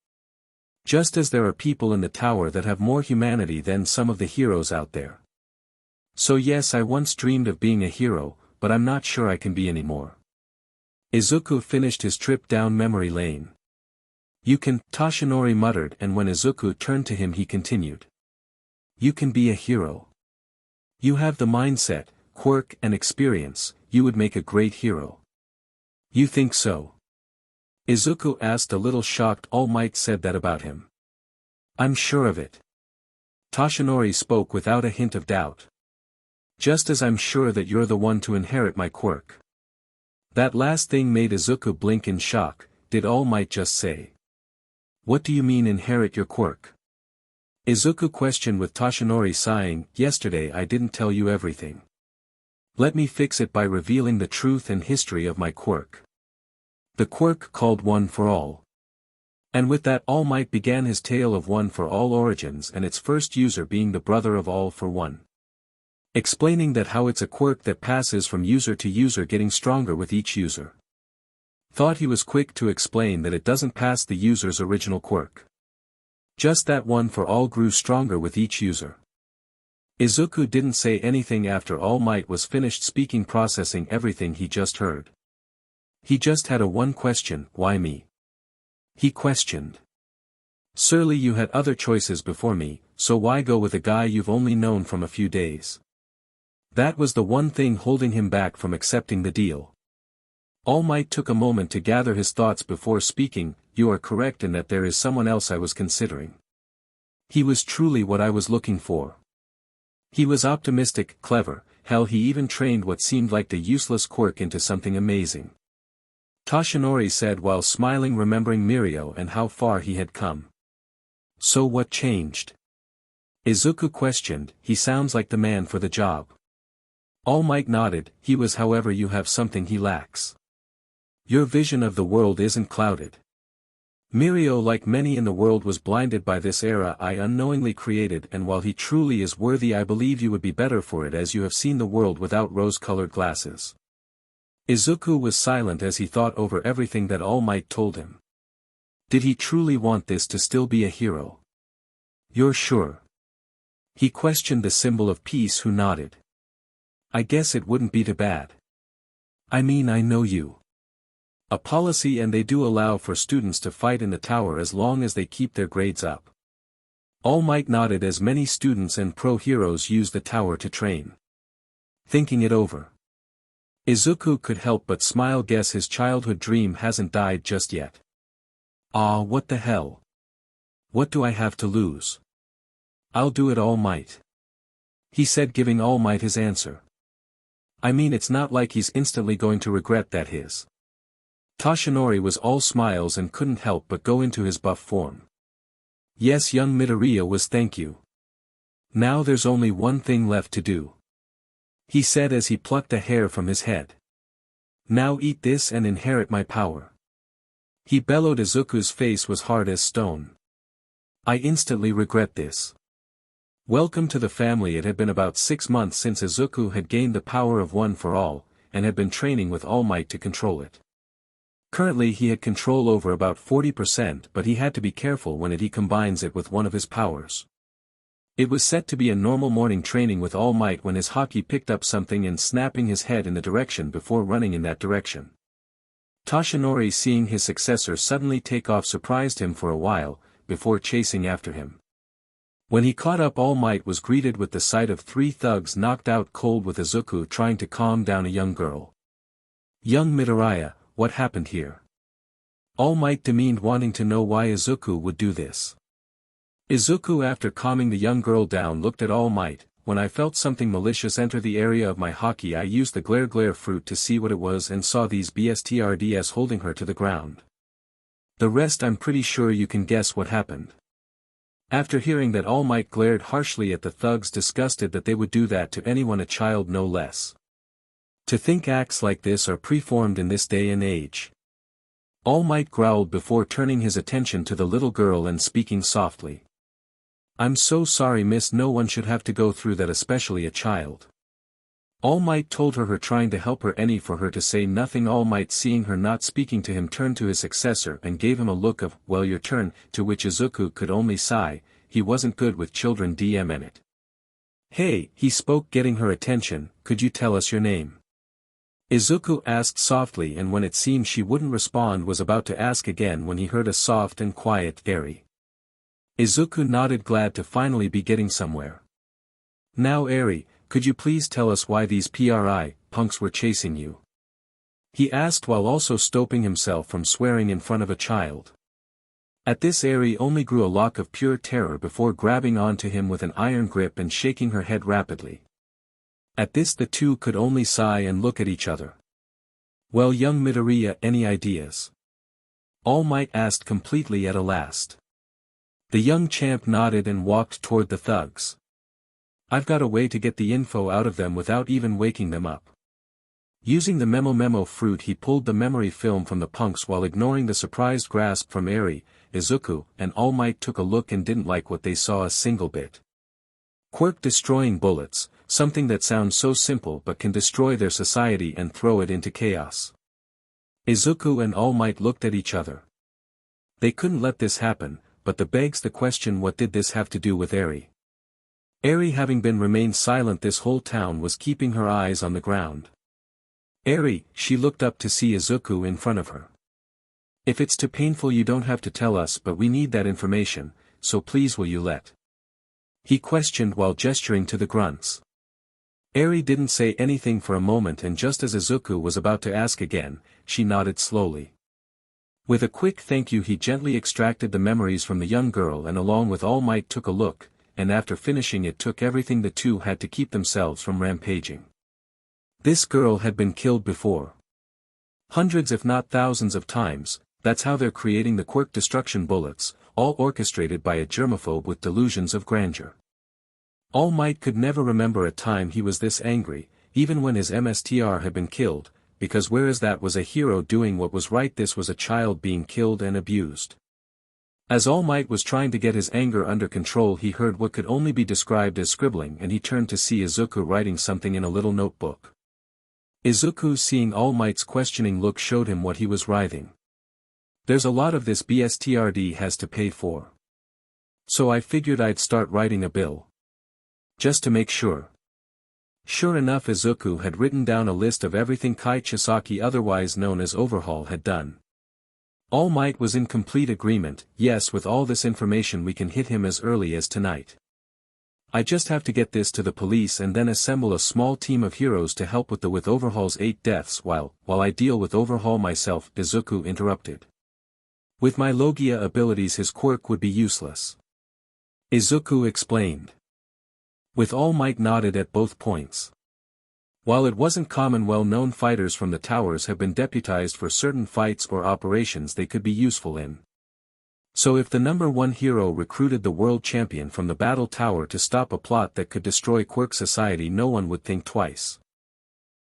Just as there are people in the tower that have more humanity than some of the heroes out there. So yes, I once dreamed of being a hero, but I'm not sure I can be anymore. Izuku finished his trip down memory lane. You can, Toshinori muttered, and when Izuku turned to him he continued. You can be a hero. You have the mindset, quirk and experience, you would make a great hero. You think so? Izuku asked, a little shocked. All Might said that about him. I'm sure of it. Toshinori spoke without a hint of doubt. Just as I'm sure that you're the one to inherit my quirk. That last thing made Izuku blink in shock. Did All Might just say? What do you mean inherit your quirk? Izuku questioned with Toshinori sighing. Yesterday I didn't tell you everything. Let me fix it by revealing the truth and history of my quirk. The quirk called One for All. And with that All Might began his tale of One for All origins and its first user being the brother of All for One. Explaining that how it's a quirk that passes from user to user, getting stronger with each user. Thought he was quick to explain that it doesn't pass the user's original quirk. Just that One for All grew stronger with each user. Izuku didn't say anything after All Might was finished speaking, processing everything he just heard. He just had a one question, why me? He questioned. Surely you had other choices before me, so why go with a guy you've only known from a few days? That was the one thing holding him back from accepting the deal. All Might took a moment to gather his thoughts before speaking. You are correct in that there is someone else I was considering. He was truly what I was looking for. He was optimistic, clever, hell he even trained what seemed like the useless quirk into something amazing. Toshinori said while smiling, remembering Mirio and how far he had come. So what changed? Izuku questioned. He sounds like the man for the job. All Might nodded. He was, however, you have something he lacks. Your vision of the world isn't clouded. Mirio, like many in the world, was blinded by this era I unknowingly created, and while he truly is worthy, I believe you would be better for it as you have seen the world without rose-colored glasses. Izuku was silent as he thought over everything that All Might told him. Did he truly want this to still be a hero? You're sure? He questioned the symbol of peace, who nodded. I guess it wouldn't be too bad. I mean, I know you. A policy, and they do allow for students to fight in the tower as long as they keep their grades up. All Might nodded as many students and pro-heroes use the tower to train. Thinking it over, Izuku could help but smile. Guess his childhood dream hasn't died just yet. Ah, what the hell? What do I have to lose? I'll do it, All Might. He said, giving All Might his answer. I mean, it's not like he's instantly going to regret that. His Toshinori was all smiles and couldn't help but go into his buff form. Yes, young Midoriya was. Thank you. Now there's only one thing left to do, he said as he plucked a hair from his head. Now eat this and inherit my power. He bellowed. Izuku's face was hard as stone. I instantly regret this. Welcome to the family. It had been about 6 months since Izuku had gained the power of One for All, and had been training with All Might to control it. Currently he had control over about 40%, but he had to be careful when he combines it with one of his powers. It was set to be a normal morning training with All Might when his Haki picked up something and snapping his head in the direction before running in that direction. Toshinori, seeing his successor suddenly take off, surprised him for a while, before chasing after him. When he caught up, All Might was greeted with the sight of 3 thugs knocked out cold, with Izuku trying to calm down a young girl. Young Midoriya, what happened here? All Might demeaned, wanting to know why Izuku would do this. Izuku, after calming the young girl down, looked at All Might. When I felt something malicious enter the area of my Haki, I used the glare fruit to see what it was and saw these BSTRDS holding her to the ground. The rest I'm pretty sure you can guess what happened. After hearing that, All Might glared harshly at the thugs, disgusted that they would do that to anyone, a child no less. To think acts like this are preformed in this day and age. All Might growled before turning his attention to the little girl and speaking softly. I'm so sorry, miss, no one should have to go through that, especially a child. All Might told her, trying to help her, for her to say nothing. All Might, seeing her not speaking to him, turned to his successor and gave him a look of, well, your turn, to which Izuku could only sigh. He wasn't good with children, DM in it. Hey, he spoke, getting her attention, could you tell us your name? Izuku asked softly, and when it seemed she wouldn't respond, was about to ask again when he heard a soft and quiet Eri. Izuku nodded, glad to finally be getting somewhere. Now Eri, could you please tell us why these punks were chasing you? He asked while also stopping himself from swearing in front of a child. At this, Eri only grew a lock of pure terror before grabbing onto him with an iron grip and shaking her head rapidly. At this the two could only sigh and look at each other. Well, young Midoriya, any ideas? All Might asked completely at a last. The young champ nodded and walked toward the thugs. I've got a way to get the info out of them without even waking them up. Using the memo fruit, he pulled the memory film from the punks while ignoring the surprised grasp from Eri. Izuku and All Might took a look and didn't like what they saw a single bit. Quirk destroying bullets, something that sounds so simple but can destroy their society and throw it into chaos. Izuku and All Might looked at each other. They couldn't let this happen, but begs the question, what did this have to do with Eri? Eri, having remained silent this whole town, was keeping her eyes on the ground. Eri, she looked up to see Izuku in front of her. If it's too painful, you don't have to tell us, but we need that information, so please will you let? He questioned while gesturing to the grunts. Eri didn't say anything for a moment, and just as Izuku was about to ask again, she nodded slowly. With a quick thank you he gently extracted the memories from the young girl and along with All Might took a look, and after finishing it took everything the two had to keep themselves from rampaging. This girl had been killed before. Hundreds if not thousands of times, that's how they're creating the quirk destruction bullets, all orchestrated by a germaphobe with delusions of grandeur. All Might could never remember a time he was this angry, even when his MSTR had been killed, because whereas that was a hero doing what was right, this was a child being killed and abused. As All Might was trying to get his anger under control, he heard what could only be described as scribbling, and he turned to see Izuku writing something in a little notebook. Izuku, seeing All Might's questioning look, showed him what he was writing. There's a lot of this BSTRD has to pay for. So I figured I'd start writing a bill. Just to make sure. Sure enough, Izuku had written down a list of everything Kai Chisaki, otherwise known as Overhaul, had done. All Might was in complete agreement. Yes, with all this information we can hit him as early as tonight. I just have to get this to the police and then assemble a small team of heroes to help with Overhaul's 8 deaths while I deal with Overhaul myself, Izuku interrupted. With my Logia abilities his quirk would be useless. Izuku explained. With All Might nodded at both points. While it wasn't common, well-known fighters from the towers have been deputized for certain fights or operations they could be useful in. So if the number 1 hero recruited the world champion from the battle tower to stop a plot that could destroy Quirk society, no one would think twice.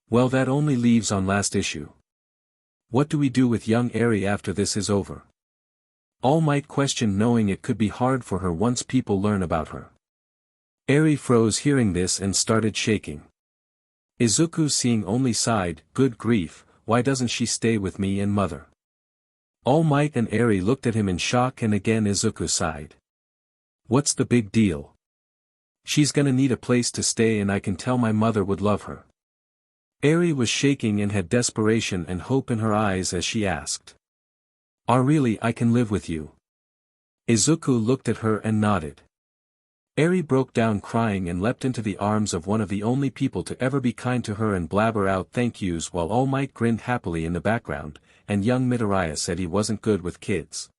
Well, that only leaves on last issue. What do we do with young Eri after this is over? All Might questioned, knowing it could be hard for her once people learn about her. Eri froze hearing this and started shaking. Izuku, seeing, only sighed, good grief, why doesn't she stay with me and mother? All Might and Eri looked at him in shock, and again Izuku sighed. What's the big deal? She's gonna need a place to stay, and I can tell my mother would love her. Eri was shaking and had desperation and hope in her eyes as she asked. Really, I can live with you? Izuku looked at her and nodded. Eri broke down crying and leapt into the arms of one of the only people to ever be kind to her and blabber out thank yous, while All Might grinned happily in the background, and young Midoriya said he wasn't good with kids.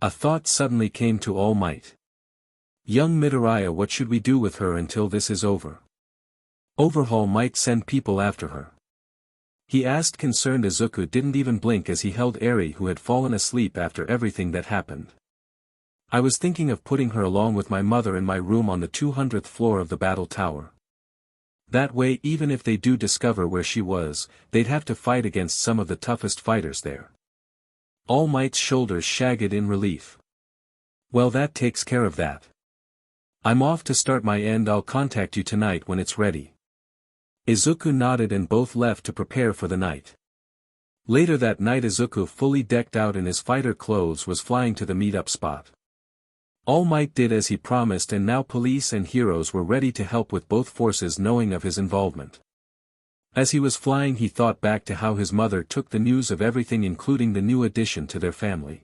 A thought suddenly came to All Might. Young Midoriya, what should we do with her until this is over? Overhaul might send people after her. He asked, concerned. Izuku didn't even blink as he held Eri, who had fallen asleep after everything that happened. I was thinking of putting her along with my mother in my room on the 200th floor of the battle tower. That way, even if they do discover where she was, they'd have to fight against some of the toughest fighters there. All Might's shoulders shagged in relief. Well, that takes care of that. I'm off to start my end. I'll contact you tonight when it's ready. Izuku nodded and both left to prepare for the night. Later that night, Izuku, fully decked out in his fighter clothes, was flying to the meet-up spot. All Might did as he promised, and now police and heroes were ready to help with both forces, knowing of his involvement. As he was flying, he thought back to how his mother took the news of everything, including the new addition to their family.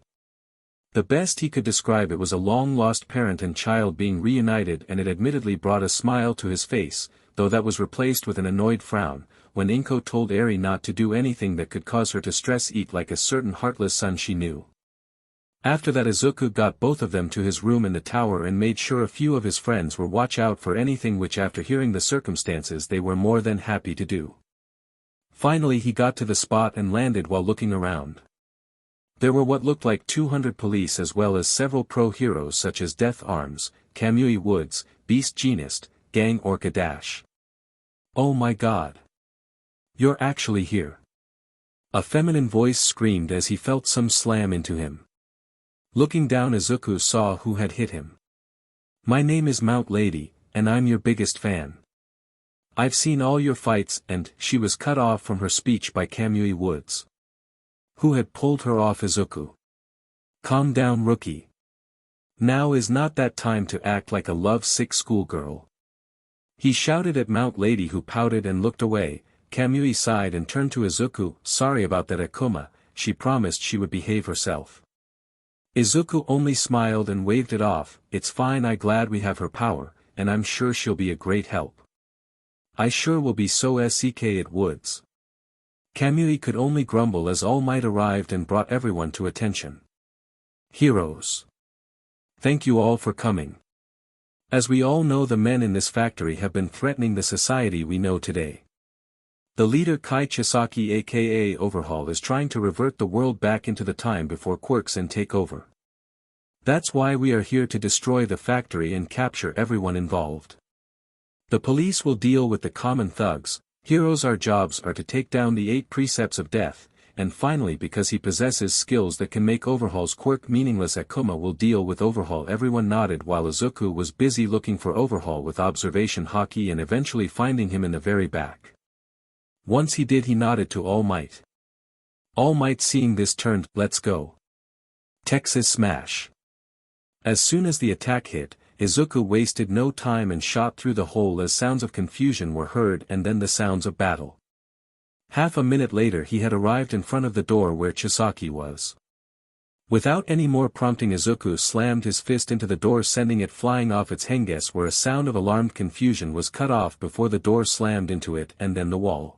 The best he could describe it was a long-lost parent and child being reunited, and it admittedly brought a smile to his face, though that was replaced with an annoyed frown, when Inko told Eri not to do anything that could cause her to stress, eat like a certain heartless son she knew. After that, Izuku got both of them to his room in the tower and made sure a few of his friends were watch out for anything, which after hearing the circumstances they were more than happy to do. Finally he got to the spot and landed. While looking around, there were what looked like 200 police as well as several pro heroes such as Death Arms, Kamui Woods, Beast Genist, Gang Orca Dash. Oh my god! You're actually here! A feminine voice screamed as he felt some slam into him. Looking down, Izuku saw who had hit him. My name is Mount Lady, and I'm your biggest fan. I've seen all your fights, and she was cut off from her speech by Kamui Woods, who had pulled her off. Izuku. Calm down, rookie. Now is not that time to act like a love-sick schoolgirl. He shouted at Mount Lady, who pouted and looked away. Kamui sighed and turned to Izuku. Sorry about that, Akuma. She promised she would behave herself. Izuku only smiled and waved it off. It's fine, I'm glad we have her power, and I'm sure she'll be a great help. I sure will be so sick it woods. Kamui could only grumble as All Might arrived and brought everyone to attention. Heroes. Thank you all for coming. As we all know, the men in this factory have been threatening the society we know today. The leader Kai Chisaki aka Overhaul is trying to revert the world back into the time before quirks and take over. That's why we are here to destroy the factory and capture everyone involved. The police will deal with the common thugs. Heroes, our jobs are to take down the 8 precepts of death, and finally, because he possesses skills that can make Overhaul's quirk meaningless, Akuma will deal with Overhaul. Everyone nodded while Izuku was busy looking for Overhaul with observation hockey and eventually finding him in the very back. Once he did, he nodded to All Might. All Might, seeing this, turned, "Let's go." Texas Smash. As soon as the attack hit, Izuku wasted no time and shot through the hole as sounds of confusion were heard and then the sounds of battle. Half a minute later he had arrived in front of the door where Chisaki was. Without any more prompting, Izuku slammed his fist into the door, sending it flying off its hinges, where a sound of alarmed confusion was cut off before the door slammed into it and then the wall.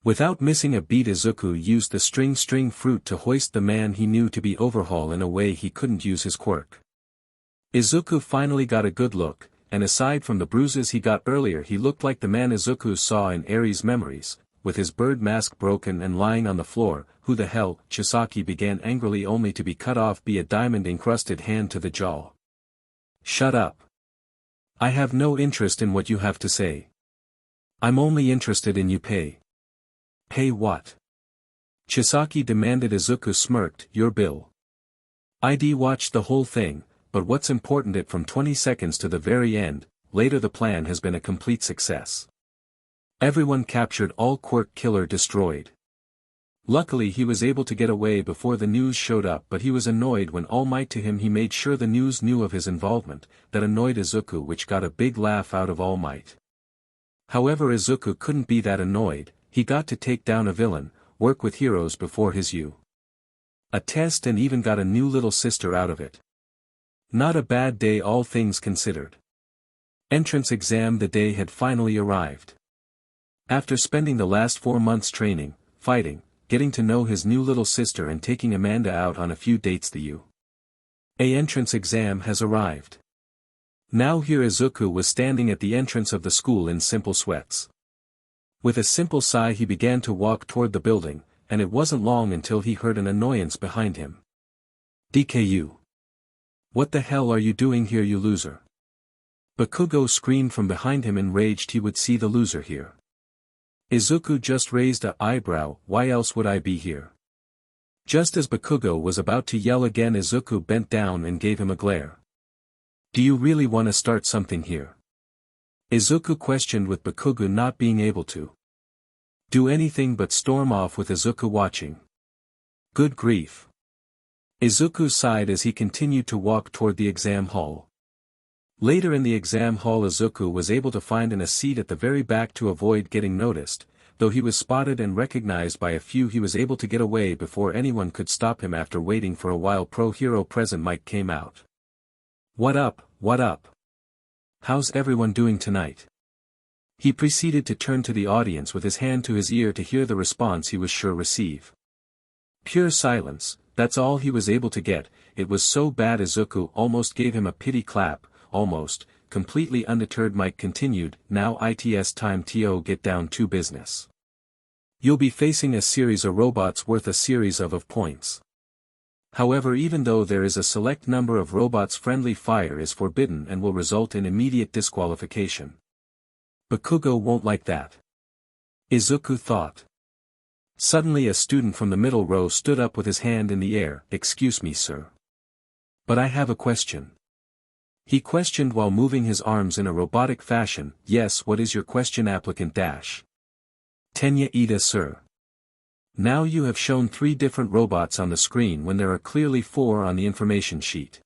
Without missing a beat, Izuku used the string fruit to hoist the man he knew to be Overhaul in a way he couldn't use his quirk. Izuku finally got a good look, and aside from the bruises he got earlier, he looked like the man Izuku saw in Eri's memories, with his bird mask broken and lying on the floor. "Who the hell?" Chisaki began angrily, only to be cut off by a diamond-encrusted hand to the jaw. "Shut up. I have no interest in what you have to say. I'm only interested in you pay." "Pay what?" Chisaki demanded. Izuku smirked. "Your bill. I'd watched the whole thing, but what's important it from 20 seconds to the very end. Later the plan has been a complete success. Everyone captured, all quirk killer destroyed. Luckily he was able to get away before the news showed up, but he was annoyed when All Might to him he made sure the news knew of his involvement. That annoyed Izuku, which got a big laugh out of All Might. However, Izuku couldn't be that annoyed. He got to take down a villain, work with heroes before his a test, and even got a new little sister out of it. Not a bad day, all things considered. Entrance exam. The day had finally arrived. After spending the last 4 months training, fighting, getting to know his new little sister and taking Amanda out on a few dates, the UA entrance exam has arrived. Now here Izuku was standing at the entrance of the school in simple sweats. With a simple sigh he began to walk toward the building, and it wasn't long until he heard an annoyance behind him. "DKU. What the hell are you doing here, you loser?" Bakugo screamed from behind him, enraged he would see the loser here. Izuku just raised an eyebrow. "Why else would I be here?" Just as Bakugo was about to yell again, Izuku bent down and gave him a glare. "Do you really want to start something here?" Izuku questioned, with Bakugo not being able to do anything but storm off with Izuku watching. Good grief. Izuku sighed as he continued to walk toward the exam hall. Later in the exam hall, Izuku was able to find a seat at the very back to avoid getting noticed. Though he was spotted and recognized by a few, he was able to get away before anyone could stop him. After waiting for a while, Pro Hero Present Mike came out. What up? How's everyone doing tonight?" He proceeded to turn to the audience with his hand to his ear to hear the response he was sure receive. Pure silence. That's all he was able to get. It was so bad Izuku almost gave him a pity clap. Almost. Completely undeterred, Mike continued, "Now it's time to get down to business. You'll be facing a series of robots worth a series of points. However, even though there is a select number of robots, friendly fire is forbidden and will result in immediate disqualification." Bakugo won't like that, Izuku thought. Suddenly a student from the middle row stood up with his hand in the air. "Excuse me, sir. But I have a question." He questioned while moving his arms in a robotic fashion. "Yes, what is your question, applicant dash?" "Tenya Ida, sir. Now you have shown 3 different robots on the screen when there are clearly 4 on the information sheet.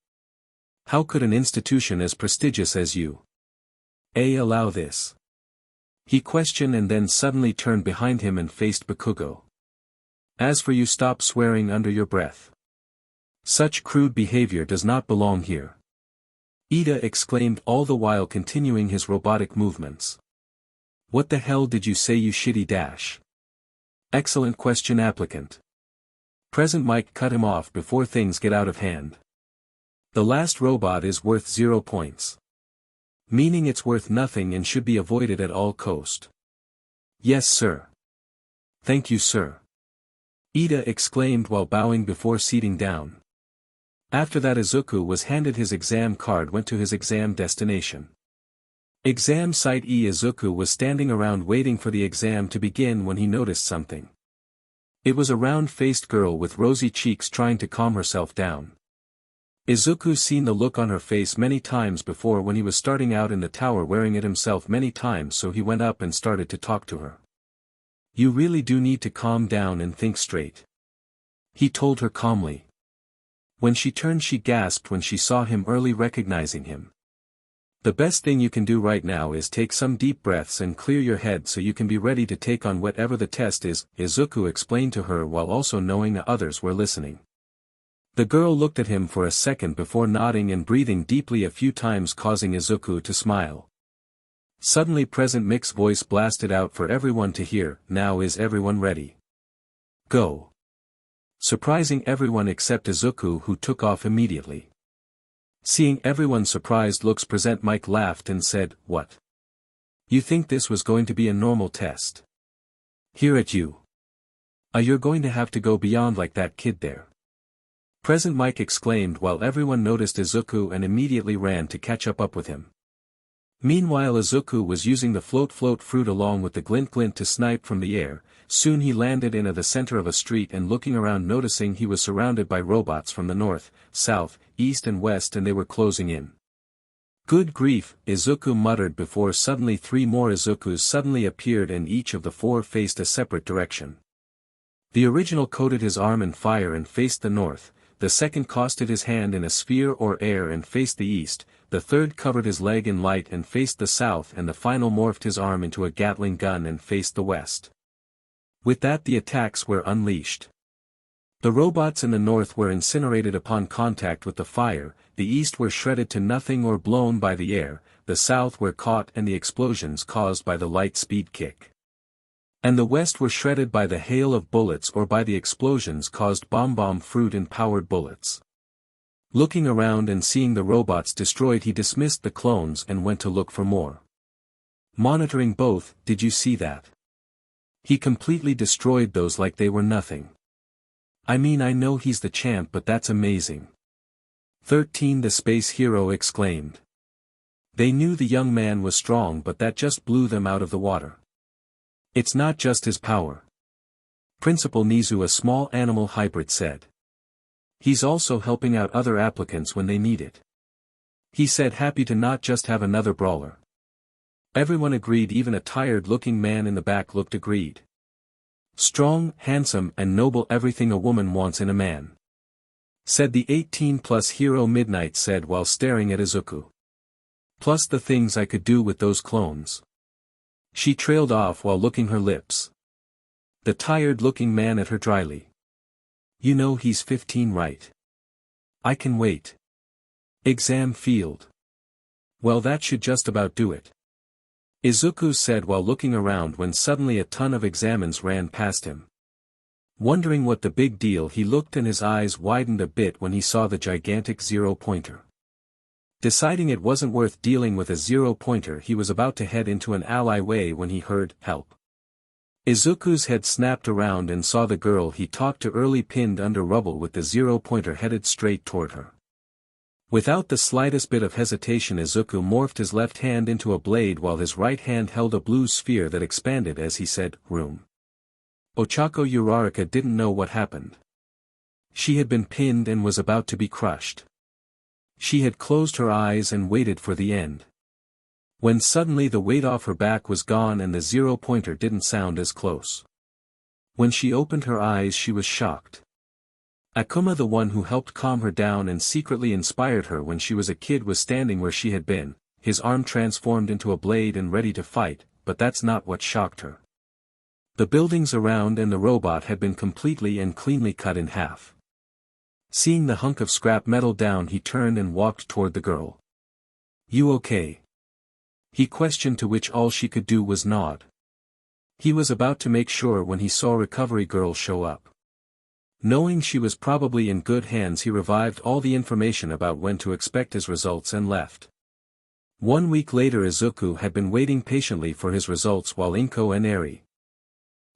How could an institution as prestigious as UA allow this?" He questioned and then suddenly turned behind him and faced Bakugo. "As for you, stop swearing under your breath. Such crude behavior does not belong here." Ida exclaimed, all the while continuing his robotic movements. What the hell did you say, you shitty dash? Excellent question, applicant. Present Mike cut him off before things get out of hand. The last robot is worth 0 points. Meaning it's worth nothing and should be avoided at all cost. Yes, sir. Thank you, sir. Ida exclaimed while bowing before seating down. After that, Izuku was handed his exam card, went to his exam destination. Exam site E. Izuku was standing around waiting for the exam to begin when he noticed something. It was a round-faced girl with rosy cheeks trying to calm herself down. Izuku seen the look on her face many times before when he was starting out in the tower, wearing it himself many times, so he went up and started to talk to her. You really do need to calm down and think straight, he told her calmly. When she turned, she gasped when she saw him, early recognizing him. The best thing you can do right now is take some deep breaths and clear your head so you can be ready to take on whatever the test is, Izuku explained to her while also knowing the others were listening. The girl looked at him for a second before nodding and breathing deeply a few times, causing Izuku to smile. Suddenly Present Mic's voice blasted out for everyone to hear, now is everyone ready? Go. Surprising everyone except Izuku, who took off immediately. Seeing everyone's surprised looks, Present Mic laughed and said, what? You think this was going to be a normal test? Here at you. You're going to have to go beyond like that kid there. Present Mic exclaimed while everyone noticed Izuku and immediately ran to catch up with him. Meanwhile, Izuku was using the float fruit along with the glint to snipe from the air. Soon he landed in the center of a street and looking around, noticing he was surrounded by robots from the north, south, east and west, and they were closing in. Good grief, Izuku muttered before suddenly 3 more Izukus suddenly appeared and each of the 4 faced a separate direction. The original coated his arm in fire and faced the north, the second costed his hand in a sphere or air and faced the east, the third covered his leg in light and faced the south, and the final morphed his arm into a Gatling gun and faced the west. With that, the attacks were unleashed. The robots in the north were incinerated upon contact with the fire, the east were shredded to nothing or blown by the air, the south were caught and the explosions caused by the light speed kick. And the west were shredded by the hail of bullets or by the explosions caused bomb fruit and powered bullets. Looking around and seeing the robots destroyed, he dismissed the clones and went to look for more. Monitoring both, did you see that? He completely destroyed those like they were nothing. I mean, I know he's the champ, but that's amazing. 13 The space hero exclaimed. They knew the young man was strong, but that just blew them out of the water. It's not just his power. Principal Nizu, a small animal hybrid, said. He's also helping out other applicants when they need it. He said, happy to not just have another brawler. Everyone agreed, even a tired-looking man in the back looked agreed. Strong, handsome and noble, everything a woman wants in a man. Said the 18+ hero. Midnight said while staring at Izuku. Plus the things I could do with those clones. She trailed off while licking her lips. The tired-looking man at her dryly. You know he's 15, right? I can wait. Exam field. Well, that should just about do it. Izuku said while looking around when suddenly a ton of examines ran past him. Wondering what the big deal, he looked and his eyes widened a bit when he saw the gigantic 0-pointer. Deciding it wasn't worth dealing with a 0-pointer, he was about to head into an alleyway when he heard, help. Izuku's head snapped around and saw the girl he talked to early pinned under rubble with the 0-pointer headed straight toward her. Without the slightest bit of hesitation, Izuku morphed his left hand into a blade while his right hand held a blue sphere that expanded as he said, room. Ochako Uraraka didn't know what happened. She had been pinned and was about to be crushed. She had closed her eyes and waited for the end. When suddenly the weight off her back was gone and the 0-pointer didn't sound as close. When she opened her eyes, she was shocked. Akuma, the one who helped calm her down and secretly inspired her when she was a kid, was standing where she had been, his arm transformed into a blade and ready to fight, but that's not what shocked her. The buildings around and the robot had been completely and cleanly cut in half. Seeing the hunk of scrap metal down, he turned and walked toward the girl. You okay? He questioned, to which all she could do was nod. He was about to make sure when he saw Recovery Girl show up. Knowing she was probably in good hands, he revived all the information about when to expect his results and left. 1 week later, Izuku had been waiting patiently for his results while Inko and Eri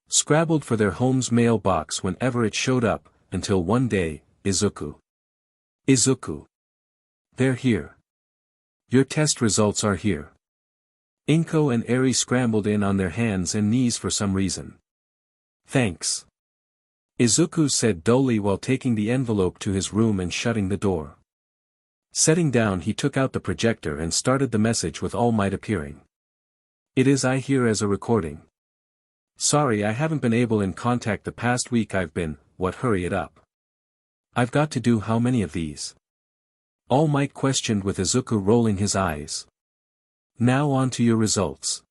scrabbled for their home's mailbox whenever it showed up, until one day, Izuku. They're here. Your test results are here. Inko and Eri scrambled in on their hands and knees for some reason. Thanks. Izuku said dully while taking the envelope to his room and shutting the door. Setting down, he took out the projector and started the message with All Might appearing. It is I here as a recording. Sorry I haven't been able in contact the past week. I've been, what, hurry it up. I've got to do how many of these? All Might questioned with Izuku rolling his eyes. Now on to your results.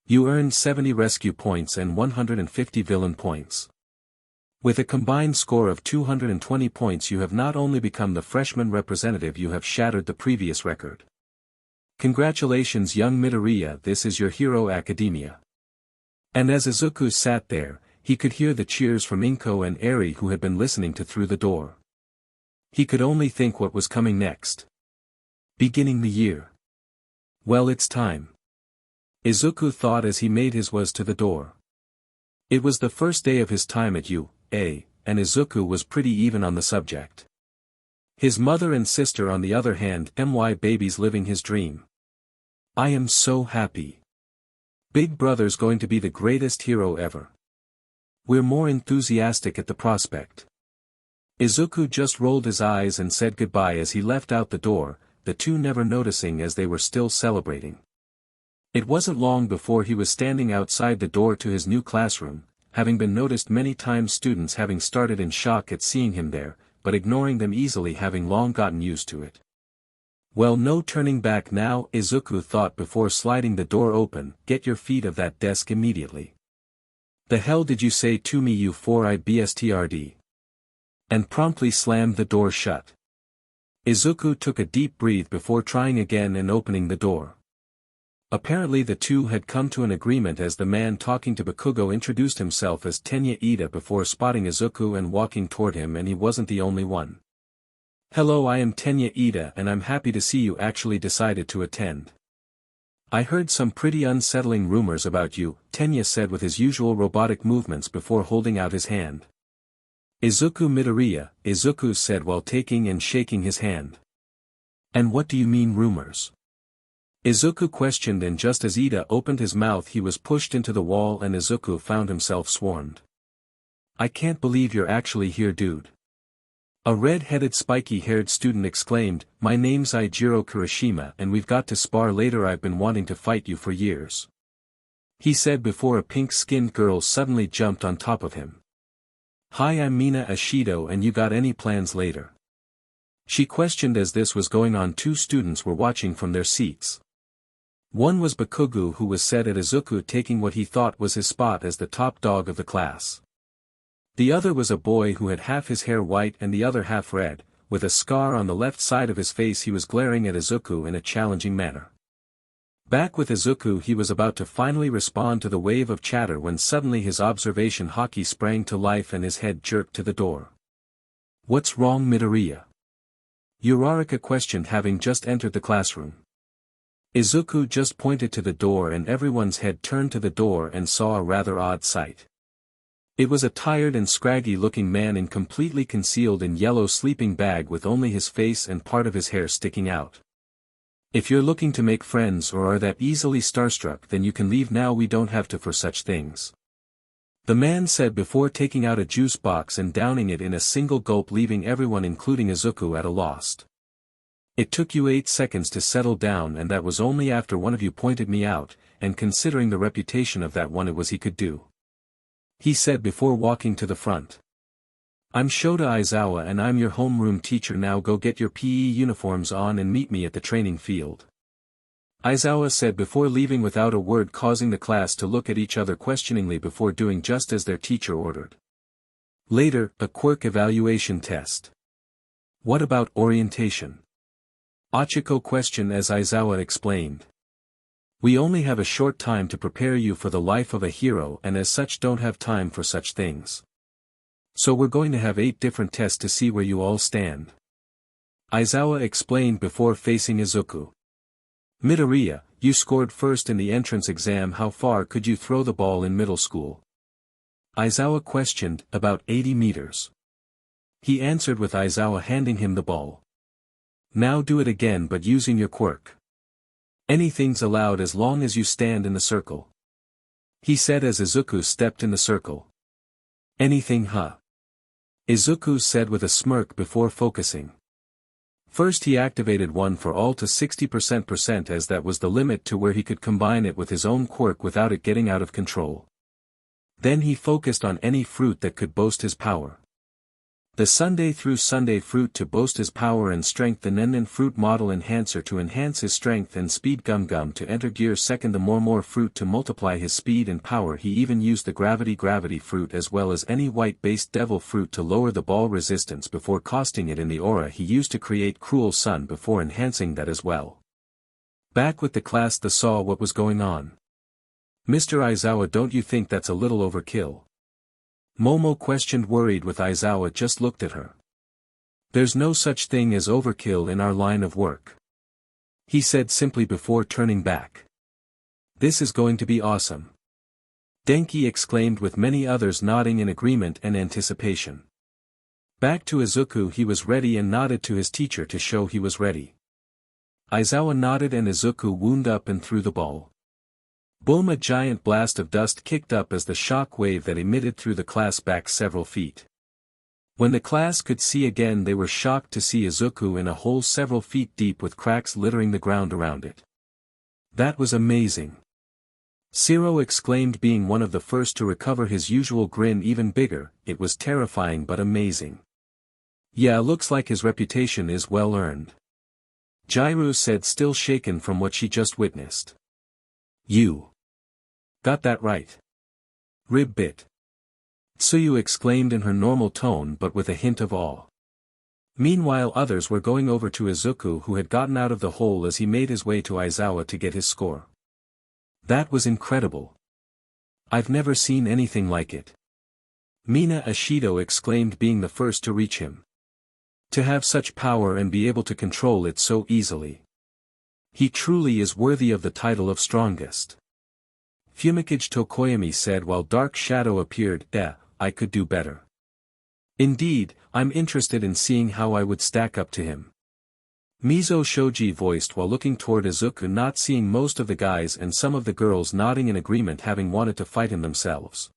You earned 70 rescue points and 150 villain points. With a combined score of 220 points, you have not only become the freshman representative, you have shattered the previous record. Congratulations, young Midoriya, this is your Hero Academia. And as Izuku sat there, he could hear the cheers from Inko and Eri, who had been listening to through the door. He could only think what was coming next. Beginning the year. Well, it's time. Izuku thought as he made his way to the door. It was the first day of his time at UA, and Izuku was pretty even on the subject. His mother and sister on the other hand, babies living his dream. I am so happy. Big brother's going to be the greatest hero ever. We're more enthusiastic at the prospect. Izuku just rolled his eyes and said goodbye as he left out the door, the two never noticing as they were still celebrating. It wasn't long before he was standing outside the door to his new classroom, having been noticed many times, students having started in shock at seeing him there, but ignoring them easily, having long gotten used to it. Well, no turning back now, Izuku thought before sliding the door open. Get your feet off that desk immediately. The hell did you say to me, you four-eyed bastard? And promptly slammed the door shut. Izuku took a deep breath before trying again and opening the door. Apparently the two had come to an agreement, as the man talking to Bakugo introduced himself as Tenya Ida before spotting Izuku and walking toward him, and he wasn't the only one. Hello, I am Tenya Ida and I'm happy to see you actually decided to attend. I heard some pretty unsettling rumors about you, Tenya said with his usual robotic movements before holding out his hand. Izuku Midoriya, Izuku said while taking and shaking his hand. And what do you mean rumors? Izuku questioned, and just as Ida opened his mouth he was pushed into the wall and Izuku found himself swarmed. I can't believe you're actually here, dude. A red-headed spiky-haired student exclaimed, my name's Eijiro Kirishima and we've got to spar later. I've been wanting to fight you for years. He said before a pink-skinned girl suddenly jumped on top of him. Hi, I'm Mina Ashido and you got any plans later? She questioned as this was going on. Two students were watching from their seats. One was Bakugo, who was set at Izuku taking what he thought was his spot as the top dog of the class. The other was a boy who had half his hair white and the other half red, with a scar on the left side of his face. He was glaring at Izuku in a challenging manner. Back with Izuku, he was about to finally respond to the wave of chatter when suddenly his observation hockey sprang to life and his head jerked to the door. What's wrong, Midoriya? Uraraka questioned, having just entered the classroom. Izuku just pointed to the door and everyone's head turned to the door and saw a rather odd sight. It was a tired and scraggy-looking man completely concealed in yellow sleeping bag with only his face and part of his hair sticking out. If you're looking to make friends or are that easily starstruck, then you can leave now, we don't have to for such things. The man said before taking out a juice box and downing it in a single gulp, leaving everyone including Izuku at a loss. It took you 8 seconds to settle down, and that was only after one of you pointed me out, and considering the reputation of that one, it was he could do. He said before walking to the front. I'm Shota Aizawa and I'm your homeroom teacher. Now go get your PE uniforms on and meet me at the training field. Aizawa said before leaving without a word, causing the class to look at each other questioningly before doing just as their teacher ordered. Later, a quirk evaluation test. What about orientation? Ochiko questioned as Aizawa explained. We only have a short time to prepare you for the life of a hero and as such don't have time for such things. So we're going to have 8 different tests to see where you all stand. Aizawa explained before facing Izuku. Midoriya, you scored first in the entrance exam. How far could you throw the ball in middle school? Aizawa questioned, about 80 meters. He answered with Aizawa handing him the ball. Now do it again but using your quirk. Anything's allowed as long as you stand in the circle. He said as Izuku stepped in the circle. Anything huh? Izuku said with a smirk before focusing. First he activated one for all to 60% as that was the limit to where he could combine it with his own quirk without it getting out of control. Then he focused on any fruit that could boast his power. The Sunday through Sunday fruit to boast his power and strength, the Nen fruit model enhancer to enhance his strength and speed, Gum Gum to enter gear second, the more fruit to multiply his speed and power. He even used the gravity fruit as well as any white based devil fruit to lower the ball resistance before casting it in the aura he used to create cruel sun before enhancing that as well. Back with the class they saw what was going on. Mr. Aizawa, don't you think that's a little overkill? Momo questioned worried with Aizawa just looked at her. There's no such thing as overkill in our line of work. He said simply before turning back. This is going to be awesome. Denki exclaimed with many others nodding in agreement and anticipation. Back to Izuku, he was ready and nodded to his teacher to show he was ready. Aizawa nodded and Izuku wound up and threw the ball. Boom! A giant blast of dust kicked up as the shock wave that emitted through the class back several feet. When the class could see again, they were shocked to see Izuku in a hole several feet deep with cracks littering the ground around it. That was amazing. Zero exclaimed, being one of the first to recover his usual grin even bigger. It was terrifying but amazing. Yeah, looks like his reputation is well earned. Jairu said, still shaken from what she just witnessed. You got that right. Ribbit. Tsuyu exclaimed in her normal tone but with a hint of awe. Meanwhile others were going over to Izuku, who had gotten out of the hole as he made his way to Aizawa to get his score. That was incredible. I've never seen anything like it. Mina Ashido exclaimed, being the first to reach him. To have such power and be able to control it so easily. He truly is worthy of the title of strongest. Fumikage Tokoyami said while Dark Shadow appeared. I could do better. Indeed, I'm interested in seeing how I would stack up to him. Mizo Shoji voiced while looking toward Izuku, not seeing most of the guys and some of the girls nodding in agreement, having wanted to fight him themselves.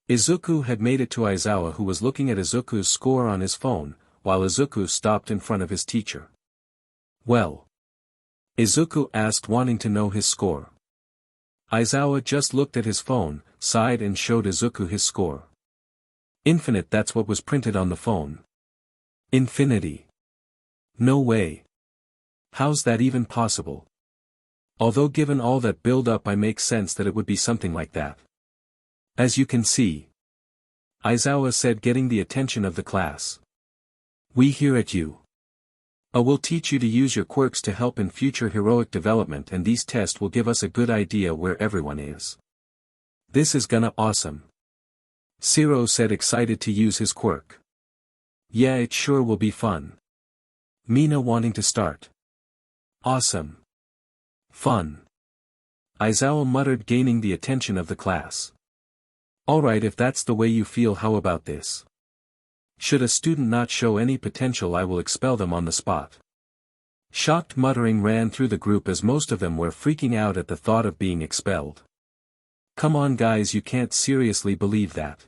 Izuku had made it to Aizawa, who was looking at Izuku's score on his phone, while Izuku stopped in front of his teacher. Well? Izuku asked, wanting to know his score. Aizawa just looked at his phone, sighed and showed Izuku his score. Infinite, that's what was printed on the phone. Infinity. No way. How's that even possible? Although given all that build-up, I make sense that it would be something like that. As you can see. Aizawa said, getting the attention of the class. We here at you. We'll teach you to use your quirks to help in future heroic development, and these tests will give us a good idea where everyone is. This is gonna awesome. Zero said, excited to use his quirk. Yeah, it sure will be fun. Mina wanting to start. Awesome. Fun. Aizawa muttered, gaining the attention of the class. Alright, if that's the way you feel, how about this? Should a student not show any potential, I will expel them on the spot. Shocked muttering ran through the group as most of them were freaking out at the thought of being expelled. Come on guys, you can't seriously believe that.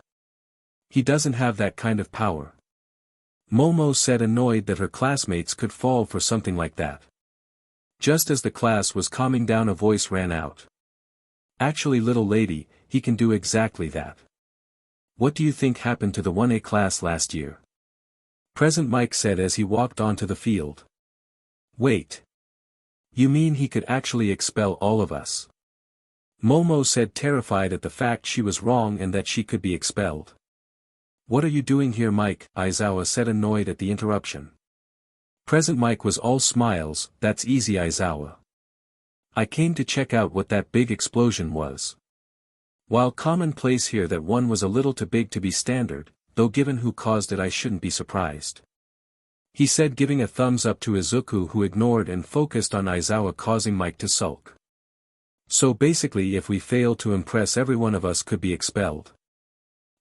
He doesn't have that kind of power. Momo said, annoyed that her classmates could fall for something like that. Just as the class was calming down, a voice ran out. Actually, little lady, he can do exactly that. What do you think happened to the 1A class last year? Present Mike said as he walked onto the field. Wait. You mean he could actually expel all of us? Momo said, terrified at the fact she was wrong and that she could be expelled. What are you doing here, Mike? Aizawa said, annoyed at the interruption. Present Mike was all smiles. That's easy, Aizawa. I came to check out what that big explosion was. While commonplace here that one was a little too big to be standard, though given who caused it I shouldn't be surprised. He said, giving a thumbs up to Izuku, who ignored and focused on Aizawa, causing Mike to sulk. So basically if we fail to impress, every one of us could be expelled.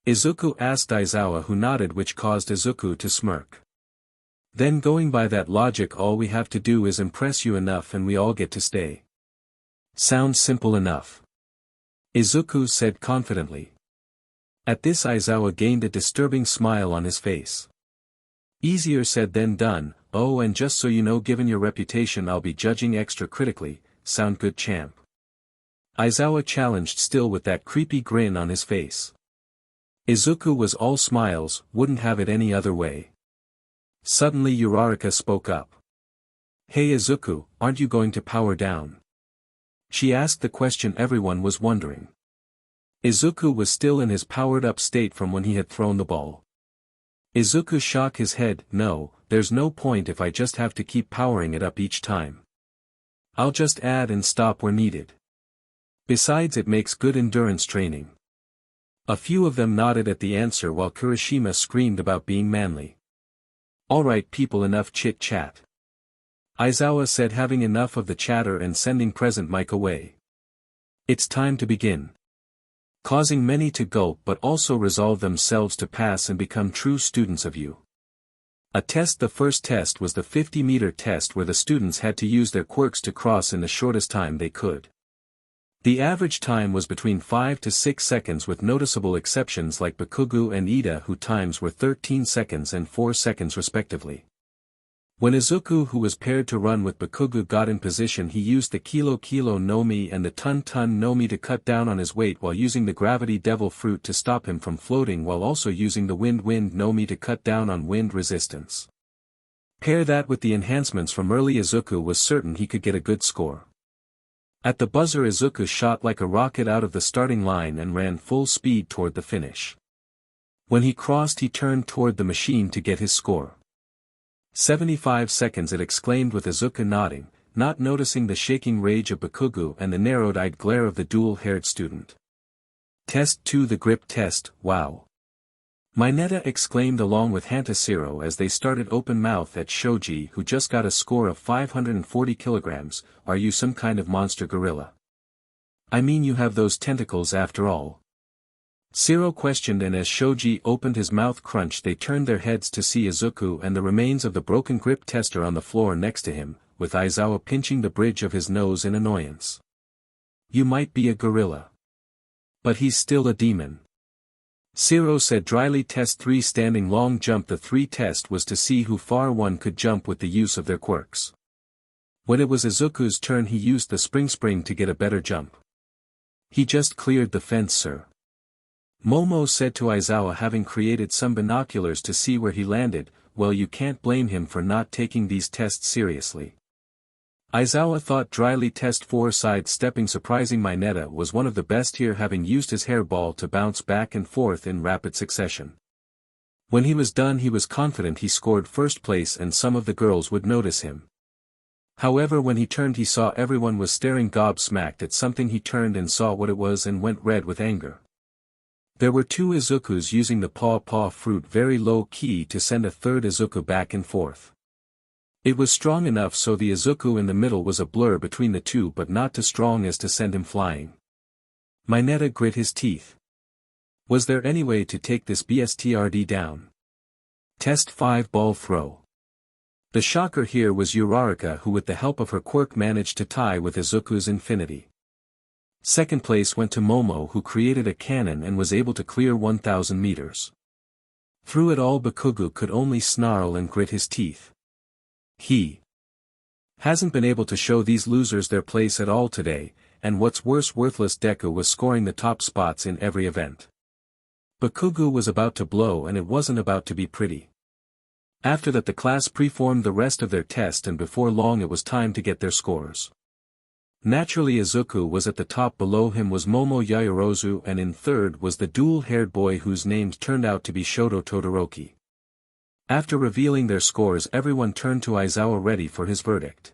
Izuku asked Aizawa, who nodded, which caused Izuku to smirk. Then, going by that logic, all we have to do is impress you enough and we all get to stay. Sounds simple enough. Izuku said confidently. At this Aizawa gained a disturbing smile on his face. Easier said than done. Oh, and just so you know, given your reputation, I'll be judging extra critically. Sound good, champ? Aizawa challenged, still with that creepy grin on his face. Izuku was all smiles, wouldn't have it any other way. Suddenly Uraraka spoke up. Hey Izuku, aren't you going to power down? She asked the question everyone was wondering. Izuku was still in his powered-up state from when he had thrown the ball. Izuku shook his head. No, there's no point if I just have to keep powering it up each time. I'll just add and stop where needed. Besides, it makes good endurance training. A few of them nodded at the answer while Kirishima screamed about being manly. Alright people, enough chit-chat. Aizawa said, having enough of the chatter and sending present Mike away. It's time to begin. Causing many to gulp but also resolve themselves to pass and become true students of you. A test. The first test was the 50-meter test, where the students had to use their quirks to cross in the shortest time they could. The average time was between 5 to 6 seconds, with noticeable exceptions like Bakugo and Ida, whose times were 13 seconds and 4 seconds respectively. When Izuku, who was paired to run with Bakugo, got in position, he used the Kilo Kilo no Mi and the Ton Ton no Mi to cut down on his weight, while using the Gravity Devil Fruit to stop him from floating, while also using the Wind Wind no Mi to cut down on wind resistance. Pair that with the enhancements from early Izuku, was certain he could get a good score. At the buzzer, Izuku shot like a rocket out of the starting line and ran full speed toward the finish. When he crossed, he turned toward the machine to get his score. 75 seconds, it exclaimed, with Izuku nodding, not noticing the shaking rage of Bakugo and the narrowed-eyed glare of the dual-haired student. Test 2, the grip test. Wow. Mineta exclaimed along with Hantashiro as they started open-mouthed at Shoji, who just got a score of 540 kilograms. Are you some kind of monster gorilla? I mean, you have those tentacles after all. Shiro questioned, and as Shoji opened his mouth crunched, they turned their heads to see Izuku and the remains of the broken grip tester on the floor next to him, with Aizawa pinching the bridge of his nose in annoyance. You might be a gorilla, but he's still a demon. Shiro said dryly. Test 3, standing long jump. The 3 test was to see how far one could jump with the use of their quirks. When it was Izuku's turn, he used the spring to get a better jump. He just cleared the fence, sir. Momo said to Aizawa, having created some binoculars to see where he landed. Well, you can't blame him for not taking these tests seriously. Aizawa thought dryly. Test 4, side-stepping. Surprising, Mineta was one of the best here, having used his hairball to bounce back and forth in rapid succession. When he was done, he was confident he scored first place and some of the girls would notice him. However, when he turned, he saw everyone was staring gobsmacked at something. He turned and saw what it was and went red with anger. There were 2 Izukus using the paw fruit very low key to send a third Izuku back and forth. It was strong enough so the Izuku in the middle was a blur between the two, but not too strong as to send him flying. Mineta grit his teeth. Was there any way to take this BSTRD down? Test 5, ball throw. The shocker here was Uraraka, who with the help of her quirk managed to tie with Izuku's infinity. Second place went to Momo, who created a cannon and was able to clear 1,000 meters. Through it all, Bakugo could only snarl and grit his teeth. He hasn't been able to show these losers their place at all today, and what's worse, worthless Deku was scoring the top spots in every event. Bakugo was about to blow, and it wasn't about to be pretty. After that, the class preformed the rest of their test, and before long it was time to get their scores. Naturally, Izuku was at the top. Below him was Momo Yaoyorozu, and in third was the dual-haired boy whose name turned out to be Shoto Todoroki. After revealing their scores, everyone turned to Aizawa ready for his verdict.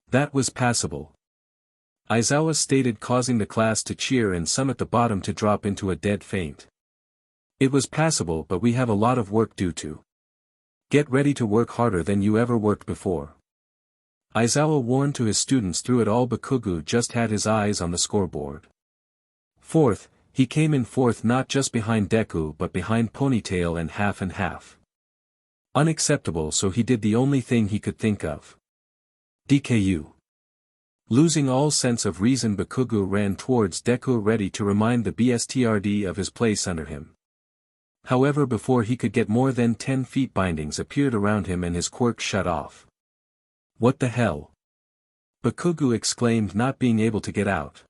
That was passable. Aizawa stated, causing the class to cheer and some at the bottom to drop into a dead faint. It was passable, but we have a lot of work due to. Get ready to work harder than you ever worked before. Aizawa warned to his students. Through it all, Bakugo just had his eyes on the scoreboard. Fourth, he came in fourth, not just behind Deku but behind Ponytail and Half and Half. Unacceptable, so he did the only thing he could think of. DKU. Losing all sense of reason, Bakugo ran towards Deku, ready to remind the BSTRD of his place under him. However, before he could get more than 10 feet, bindings appeared around him and his quirk shut off. What the hell? Bakugo exclaimed, not being able to get out.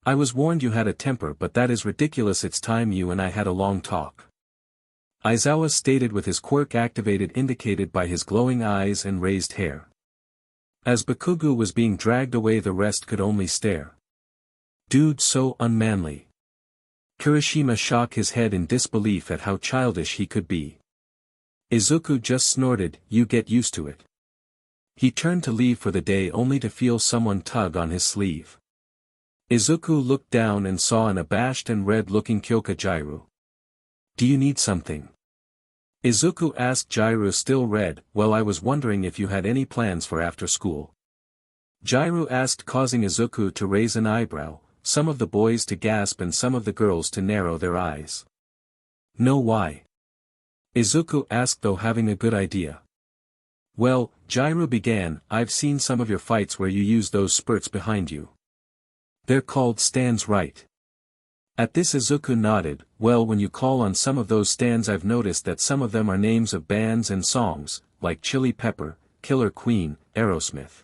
I was warned you had a temper, but that is ridiculous. It's time you and I had a long talk. Aizawa stated with his quirk activated, indicated by his glowing eyes and raised hair. As Bakugo was being dragged away, the rest could only stare. Dude, so unmanly. Kirishima shook his head in disbelief at how childish he could be. Izuku just snorted, you get used to it. He turned to leave for the day only to feel someone tug on his sleeve. Izuku looked down and saw an abashed and red-looking Kyoka Jiru. Do you need something? Izuku asked Jiru, still red. Well, I was wondering if you had any plans for after school. Jiru asked, causing Izuku to raise an eyebrow, some of the boys to gasp and some of the girls to narrow their eyes. No, why? Izuku asked, though having a good idea. Well, Jiru began, I've seen some of your fights where you use those spurts behind you. They're called stands, right? At this Izuku nodded. Well, when you call on some of those stands, I've noticed that some of them are names of bands and songs, like Chili Pepper, Killer Queen, Aerosmith.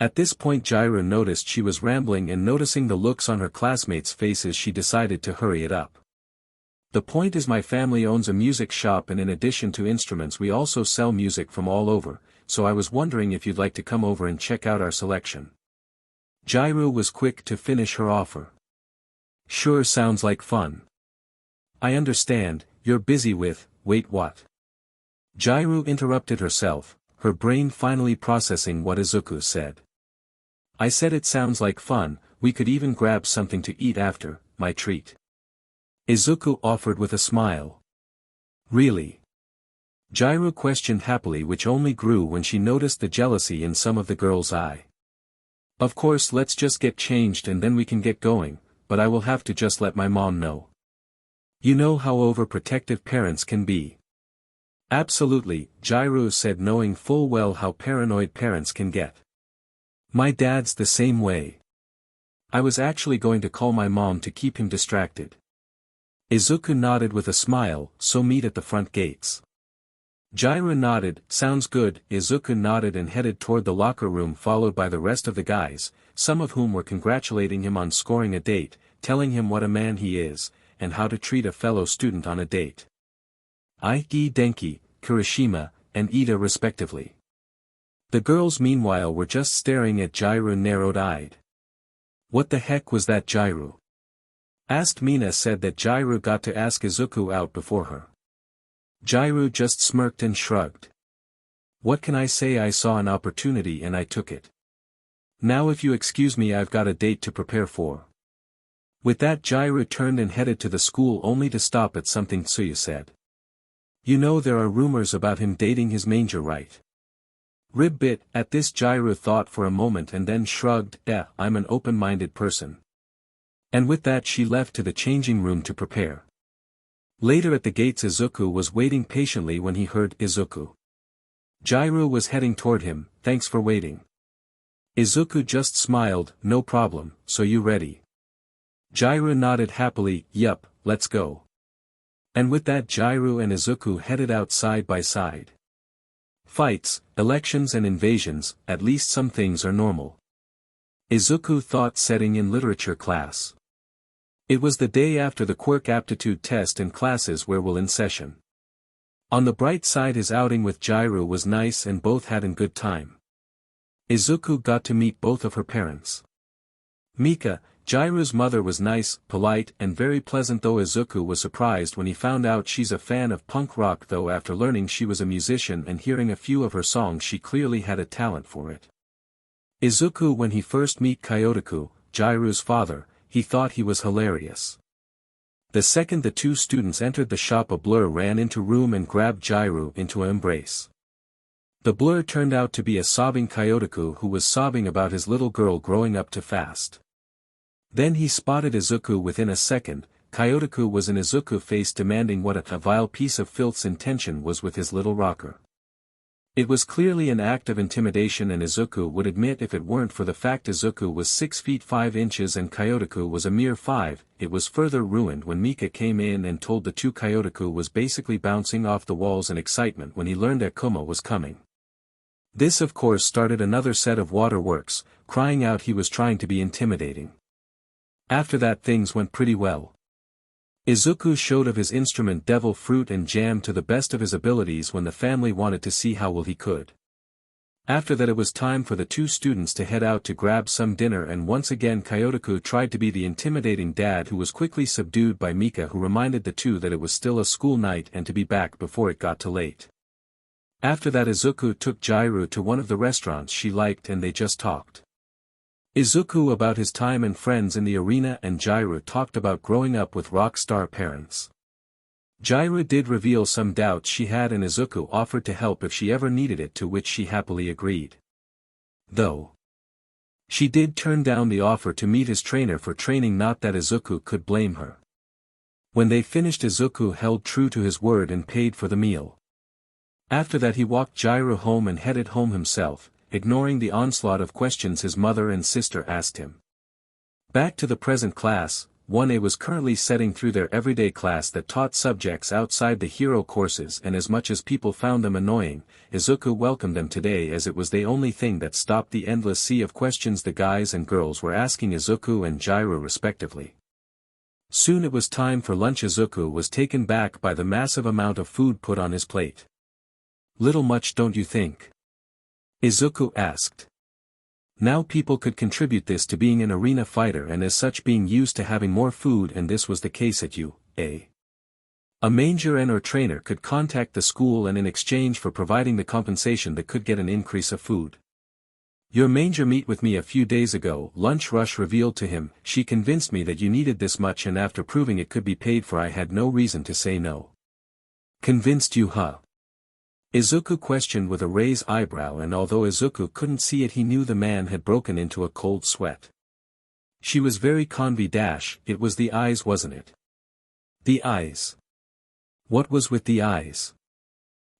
At this point Jiru noticed she was rambling, and noticing the looks on her classmates' faces she decided to hurry it up. The point is, my family owns a music shop, and in addition to instruments we also sell music from all over, so I was wondering if you'd like to come over and check out our selection. Jiru was quick to finish her offer. Sure, sounds like fun. I understand, you're busy with, wait, what? Jiru interrupted herself, her brain finally processing what Izuku said. I said it sounds like fun, we could even grab something to eat after, my treat. Izuku offered with a smile. Really? Jiru questioned happily, which only grew when she noticed the jealousy in some of the girls' eye. Of course, let's just get changed and then we can get going, but I will have to just let my mom know. You know how overprotective parents can be. Absolutely, Jiru said, knowing full well how paranoid parents can get. My dad's the same way. I was actually going to call my mom to keep him distracted. Izuku nodded with a smile, so meet at the front gates. Jiru nodded, sounds good. Izuku nodded and headed toward the locker room, followed by the rest of the guys, some of whom were congratulating him on scoring a date, telling him what a man he is, and how to treat a fellow student on a date. Aiki, Denki, Kirishima, and Ida respectively. The girls meanwhile were just staring at Jiru narrowed-eyed. What the heck was that, Jiru? Asked Mina. Said that Jiru got to ask Izuku out before her. Jiru just smirked and shrugged. What can I say, I saw an opportunity and I took it. Now if you excuse me, I've got a date to prepare for. With that, Jiru turned and headed to the school, only to stop at something Tsuyu said. You know, there are rumors about him dating his manger, right? Rib bit. At this Jiru thought for a moment and then shrugged. I'm an open-minded person. And with that she left to the changing room to prepare. Later at the gates, Izuku was waiting patiently when he heard Izuku. Jiru was heading toward him. Thanks for waiting. Izuku just smiled. No problem, so you ready? Jiru nodded happily. Yup, let's go. And with that Jiru and Izuku headed out side by side. Fights, elections and invasions, at least some things are normal. Izuku thought, setting in literature class. It was the day after the quirk aptitude test and classes were in session. On the bright side, his outing with Jiru was nice and both had a good time. Izuku got to meet both of her parents. Mika, Jiru's mother, was nice, polite, and very pleasant, though Izuku was surprised when he found out she's a fan of punk rock, though after learning she was a musician and hearing a few of her songs she clearly had a talent for it. Izuku, when he first met Kyotoku, Jiru's father, he thought he was hilarious. The second the two students entered the shop, a blur ran into room and grabbed Jiru into an embrace. The blur turned out to be a sobbing Kyotoku who was sobbing about his little girl growing up too fast. Then he spotted Izuku within a second. Kyotoku was in Izuku's face, demanding what a vile piece of filth's intention was with his little rocker. It was clearly an act of intimidation, and Izuku would admit if it weren't for the fact Izuku was 6 feet 5 inches and Kyotoku was a mere 5, it was further ruined when Mika came in and told the two Kyotoku was basically bouncing off the walls in excitement when he learned that Kuma was coming. This of course started another set of waterworks, crying out he was trying to be intimidating. After that things went pretty well. Izuku showed of his instrument devil fruit and jam to the best of his abilities when the family wanted to see how well he could. After that it was time for the two students to head out to grab some dinner, and once again Kyotoku tried to be the intimidating dad who was quickly subdued by Mika, who reminded the two that it was still a school night and to be back before it got too late. After that Izuku took Jiru to one of the restaurants she liked and they just talked. Izuku about his time and friends in the arena, and Jiru talked about growing up with rock star parents. Jiru did reveal some doubts she had, and Izuku offered to help if she ever needed it, to which she happily agreed. Though she did turn down the offer to meet his trainer for training, not that Izuku could blame her. When they finished, Izuku held true to his word and paid for the meal. After that he walked Jiru home and headed home himself, ignoring the onslaught of questions his mother and sister asked him. Back to the present class, 1A was currently setting through their everyday class that taught subjects outside the hero courses, and as much as people found them annoying, Izuku welcomed them today, as it was the only thing that stopped the endless sea of questions the guys and girls were asking Izuku and Jiru respectively. Soon it was time for lunch. Izuku was taken back by the massive amount of food put on his plate. Little much, don't you think? Izuku asked. Now people could contribute this to being an arena fighter, and as such being used to having more food, and this was the case at UA. A manager and or trainer could contact the school, and in exchange for providing the compensation they could get an increase of food. Your manager met with me a few days ago, Lunch Rush revealed to him. She convinced me that you needed this much, and after proving it could be paid for I had no reason to say no. Convinced you, huh? Izuku questioned with a raised eyebrow, and although Izuku couldn't see it he knew the man had broken into a cold sweat. She was very convidash. It was the eyes, wasn't it? The eyes. What was with the eyes?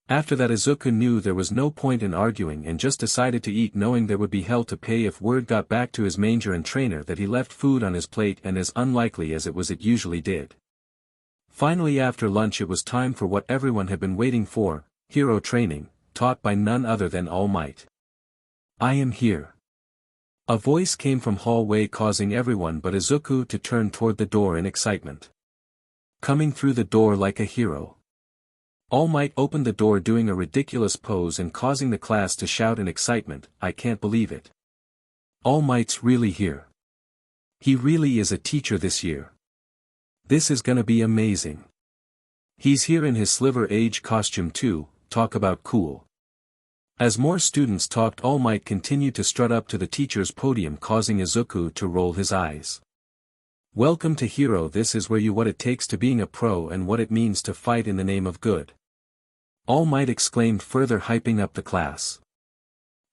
After that Izuku knew there was no point in arguing and just decided to eat, knowing there would be hell to pay if word got back to his manager and trainer that he left food on his plate, and as unlikely as it usually did. Finally after lunch it was time for what everyone had been waiting for. Hero training, taught by none other than All Might. I am here. A voice came from hallway, causing everyone but Izuku to turn toward the door in excitement. Coming through the door like a hero. All Might opened the door doing a ridiculous pose and causing the class to shout in excitement, I can't believe it. All Might's really here. He really is a teacher this year. This is gonna be amazing. He's here in his Sliver Age costume too. Talk about cool. As more students talked, All Might continued to strut up to the teacher's podium, causing Izuku to roll his eyes. Welcome to Hero. This is where you what it takes to being a pro and what it means to fight in the name of good. All Might exclaimed, further hyping up the class.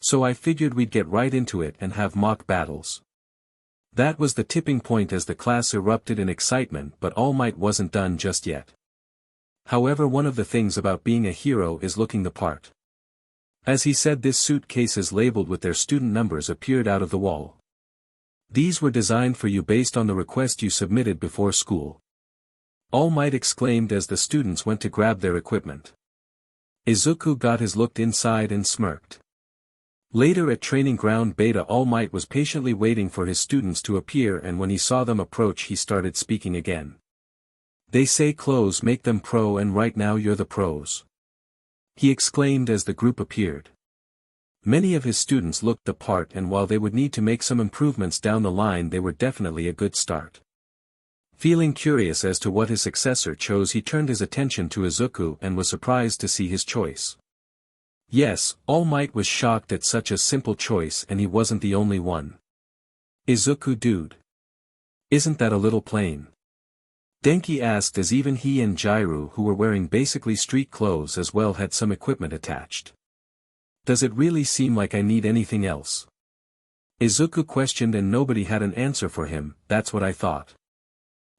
So I figured we'd get right into it and have mock battles. That was the tipping point as the class erupted in excitement, but All Might wasn't done just yet. However, one of the things about being a hero is looking the part. As he said this, suitcases labeled with their student numbers appeared out of the wall. These were designed for you based on the request you submitted before school. All Might exclaimed as the students went to grab their equipment. Izuku got his look inside and smirked. Later at training ground Beta, All Might was patiently waiting for his students to appear, and when he saw them approach he started speaking again. They say clothes make them pro, and right now you're the pros. He exclaimed as the group appeared. Many of his students looked the part, and while they would need to make some improvements down the line, they were definitely a good start. Feeling curious as to what his successor chose, he turned his attention to Izuku and was surprised to see his choice. Yes, All Might was shocked at such a simple choice and he wasn't the only one. Izuku dude. Isn't that a little plain? Denki asked as even he and Jairu who were wearing basically street clothes as well had some equipment attached. Does it really seem like I need anything else? Izuku questioned and nobody had an answer for him, that's what I thought.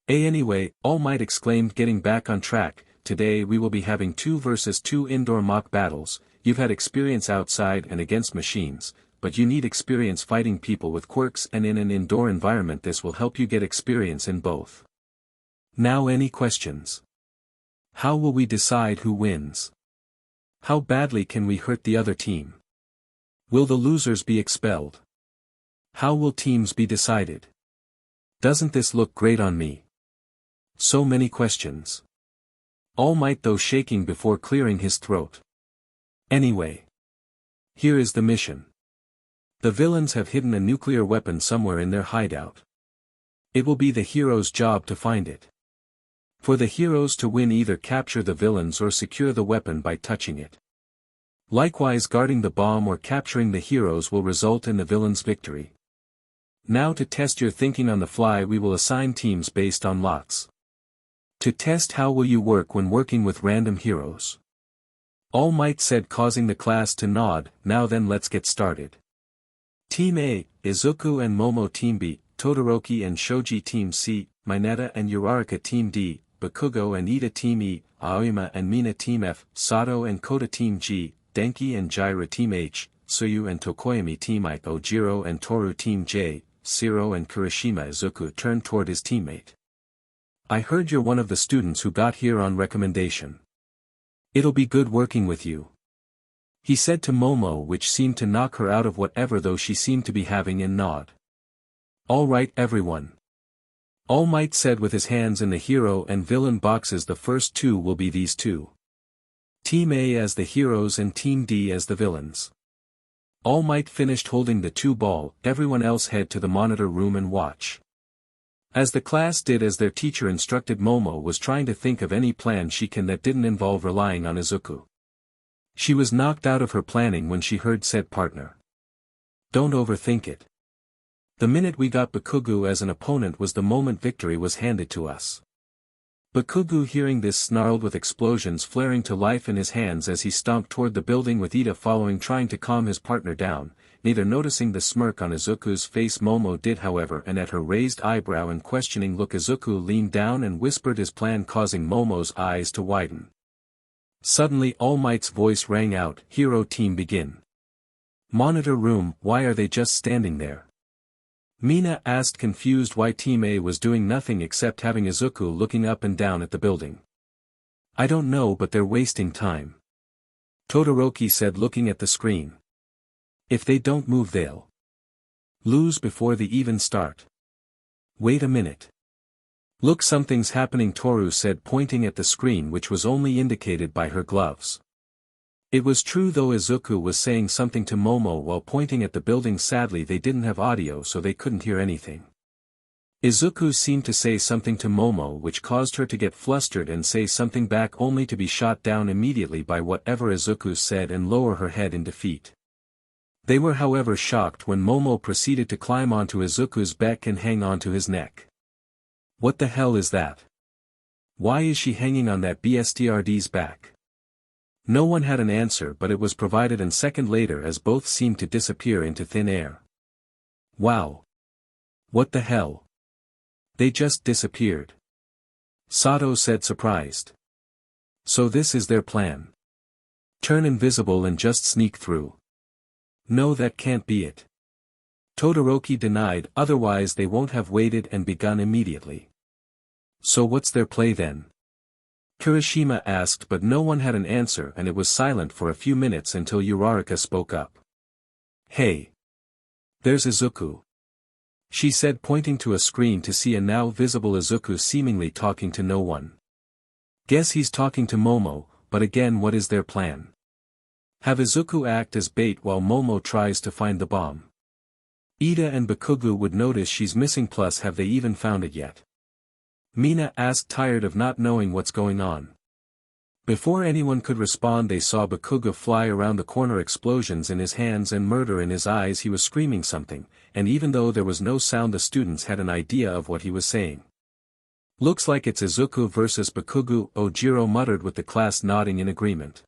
Anyway, All Might exclaimed getting back on track, today we will be having 2 versus 2 indoor mock battles, you've had experience outside and against machines, but you need experience fighting people with quirks and in an indoor environment this will help you get experience in both. Now any questions? How will we decide who wins? How badly can we hurt the other team? Will the losers be expelled? How will teams be decided? Doesn't this look great on me? So many questions. All Might though shaking before clearing his throat. Anyway. Here is the mission. The villains have hidden a nuclear weapon somewhere in their hideout. It will be the heroes' job to find it. For the heroes to win either capture the villains or secure the weapon by touching it. Likewise guarding the bomb or capturing the heroes will result in the villains' victory. Now to test your thinking on the fly we will assign teams based on lots. To test how will you work when working with random heroes. All Might said causing the class to nod, now then let's get started. Team A, Izuku and Momo Team B, Todoroki and Shoji Team C, Mineta and Uraraka Team D, Bakugo and Ida Team E, Aoyama and Mina Team F, Sato and Kota Team G, Denki and Jaira Team H, Tsuyu and Tokoyami Team I, Ojiro and Toru Team J, Shiro and Kirishima. Izuku turned toward his teammate. I heard you're one of the students who got here on recommendation. It'll be good working with you. He said to Momo, which seemed to knock her out of whatever though she seemed to be having and nod. All right everyone. All Might said with his hands in the hero and villain boxes. The first 2 will be these 2. Team A as the heroes and Team D as the villains. All Might finished holding the 2 ball, everyone else head to the monitor room and watch. As the class did as their teacher instructed. Momo was trying to think of any plan she can that didn't involve relying on Izuku. She was knocked out of her planning when she heard said partner. Don't overthink it. The minute we got Bakugo as an opponent was the moment victory was handed to us. Bakugo hearing this snarled with explosions flaring to life in his hands as he stomped toward the building with Ida following trying to calm his partner down, neither noticing the smirk on Izuku's face. Momo did however, and at her raised eyebrow and questioning look Izuku leaned down and whispered his plan causing Momo's eyes to widen. Suddenly All Might's voice rang out, Hero Team begin. Monitor room, why are they just standing there? Mina asked confused why Team A was doing nothing except having Izuku looking up and down at the building. I don't know but they're wasting time. Todoroki said looking at the screen. If they don't move they'll lose before they even start. Wait a minute. Look something's happening Toru said pointing at the screen which was only indicated by her gloves. It was true though Izuku was saying something to Momo while pointing at the building. Sadly they didn't have audio so they couldn't hear anything. Izuku seemed to say something to Momo which caused her to get flustered and say something back only to be shot down immediately by whatever Izuku said and lower her head in defeat. They were however shocked when Momo proceeded to climb onto Izuku's back and hang onto his neck. What the hell is that? Why is she hanging on that BSTRD's back? No one had an answer but it was provided a second later as both seemed to disappear into thin air. Wow. What the hell? They just disappeared. Sato said surprised. So this is their plan. Turn invisible and just sneak through. No, that can't be it. Todoroki denied, otherwise they won't have waited and begun immediately. So what's their play then? Kirishima asked but no one had an answer and it was silent for a few minutes until Uraraka spoke up. Hey. There's Izuku. She said pointing to a screen to see a now visible Izuku seemingly talking to no one. Guess he's talking to Momo, but again what is their plan? Have Izuku act as bait while Momo tries to find the bomb. Ida and Bakugo would notice she's missing plus have they even found it yet? Mina asked tired of not knowing what's going on. Before anyone could respond, they saw Bakugo fly around the corner, explosions in his hands and murder in his eyes. He was screaming something, and even though there was no sound, the students had an idea of what he was saying. "Looks like it's Izuku versus Bakugo," Ojiro muttered, with the class nodding in agreement.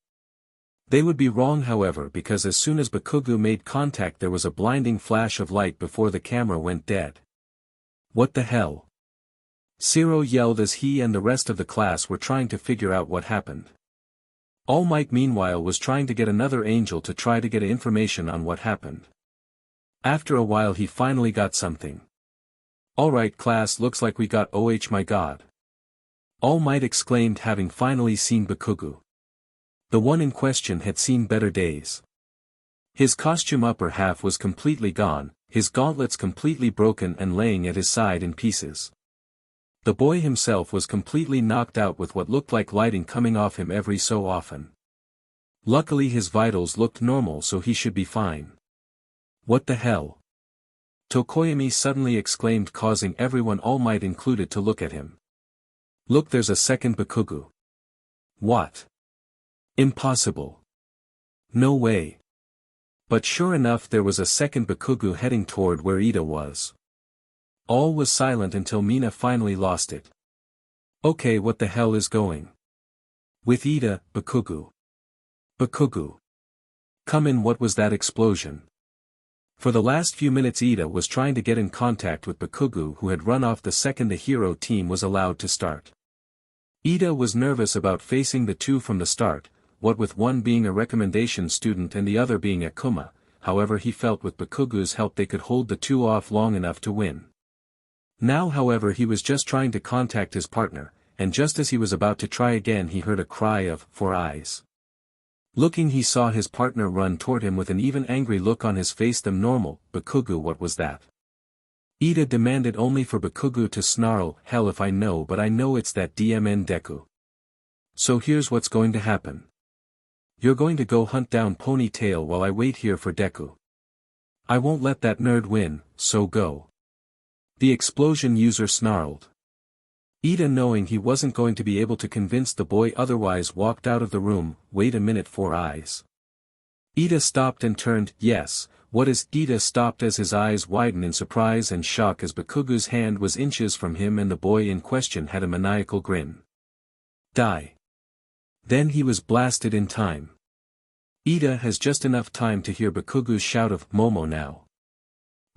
They would be wrong, however, because as soon as Bakugo made contact there was a blinding flash of light before the camera went dead. "What the hell?" Zero yelled as he and the rest of the class were trying to figure out what happened. All Might meanwhile was trying to get another angel to try to get information on what happened. After a while he finally got something. "Alright class, looks like we got my god," All Might exclaimed, having finally seen Bakugo. The one in question had seen better days. His costume upper half was completely gone, his gauntlets completely broken and laying at his side in pieces. The boy himself was completely knocked out, with what looked like lighting coming off him every so often. Luckily his vitals looked normal, so he should be fine. "What the hell?" Tokoyami suddenly exclaimed, causing everyone, All Might included, to look at him. "Look, there's a second Bakugo." "What? Impossible. No way." But sure enough, there was a second Bakugo heading toward where Ida was. All was silent until Mina finally lost it. "Okay, what the hell is going with Ida, Bakugo? Bakugo, come in, what was that explosion?" For the last few minutes Ida was trying to get in contact with Bakugo, who had run off the second the hero team was allowed to start. Ida was nervous about facing the two from the start, what with one being a recommendation student and the other being a Kuma. However, he felt with Bakugo's help they could hold the two off long enough to win. Now however he was just trying to contact his partner, and just as he was about to try again he heard a cry of, "For eyes." Looking, he saw his partner run toward him with an even angry look on his face. "Them normal, Bakugo, what was that?" Ida demanded, only for Bakugo to snarl, "Hell if I know, but I know it's that DMN Deku. So here's what's going to happen. You're going to go hunt down Ponytail while I wait here for Deku. I won't let that nerd win, so go." The explosion user snarled. Ida, knowing he wasn't going to be able to convince the boy otherwise, walked out of the room. "Wait a minute, For eyes." Ida stopped and turned. "Yes, what is?" Ida stopped as his eyes widened in surprise and shock as Bakugo's hand was inches from him and the boy in question had a maniacal grin. "Die." Then he was blasted in time. Ida has just enough time to hear Bakugo's shout of, "Momo now."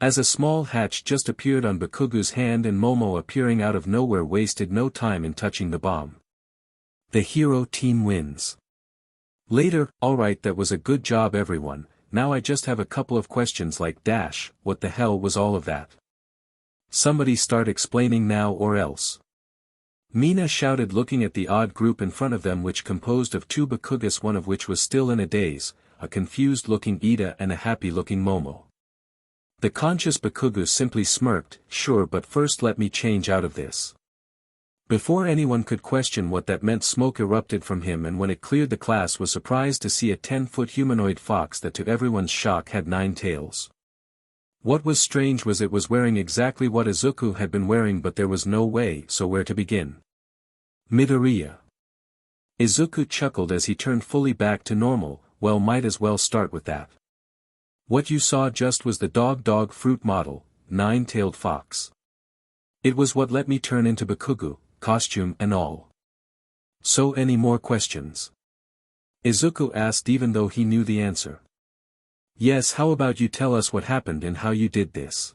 As a small hatch just appeared on Bakugo's hand and Momo, appearing out of nowhere, wasted no time in touching the bomb. The hero team wins. Later, "Alright, that was a good job everyone, now I just have a couple of questions like dash, what the hell was all of that? Somebody start explaining now or else." Mina shouted, looking at the odd group in front of them, which composed of two Bakugos, one of which was still in a daze, a confused-looking Ida and a happy-looking Momo. The conscious Bakugo simply smirked, "Sure, but first let me change out of this." Before anyone could question what that meant, smoke erupted from him, and when it cleared the class was surprised to see a 10-foot humanoid fox that to everyone's shock had 9 tails. What was strange was it was wearing exactly what Izuku had been wearing, but there was no way, so where to begin? Midoriya. Izuku chuckled as he turned fully back to normal. "Well, might as well start with that. What you saw just was the dog fruit model, 9-tailed fox. It was what let me turn into Bakugo, costume and all." "So any more questions?" Izuku asked, even though he knew the answer. "Yes, how about you tell us what happened and how you did this?"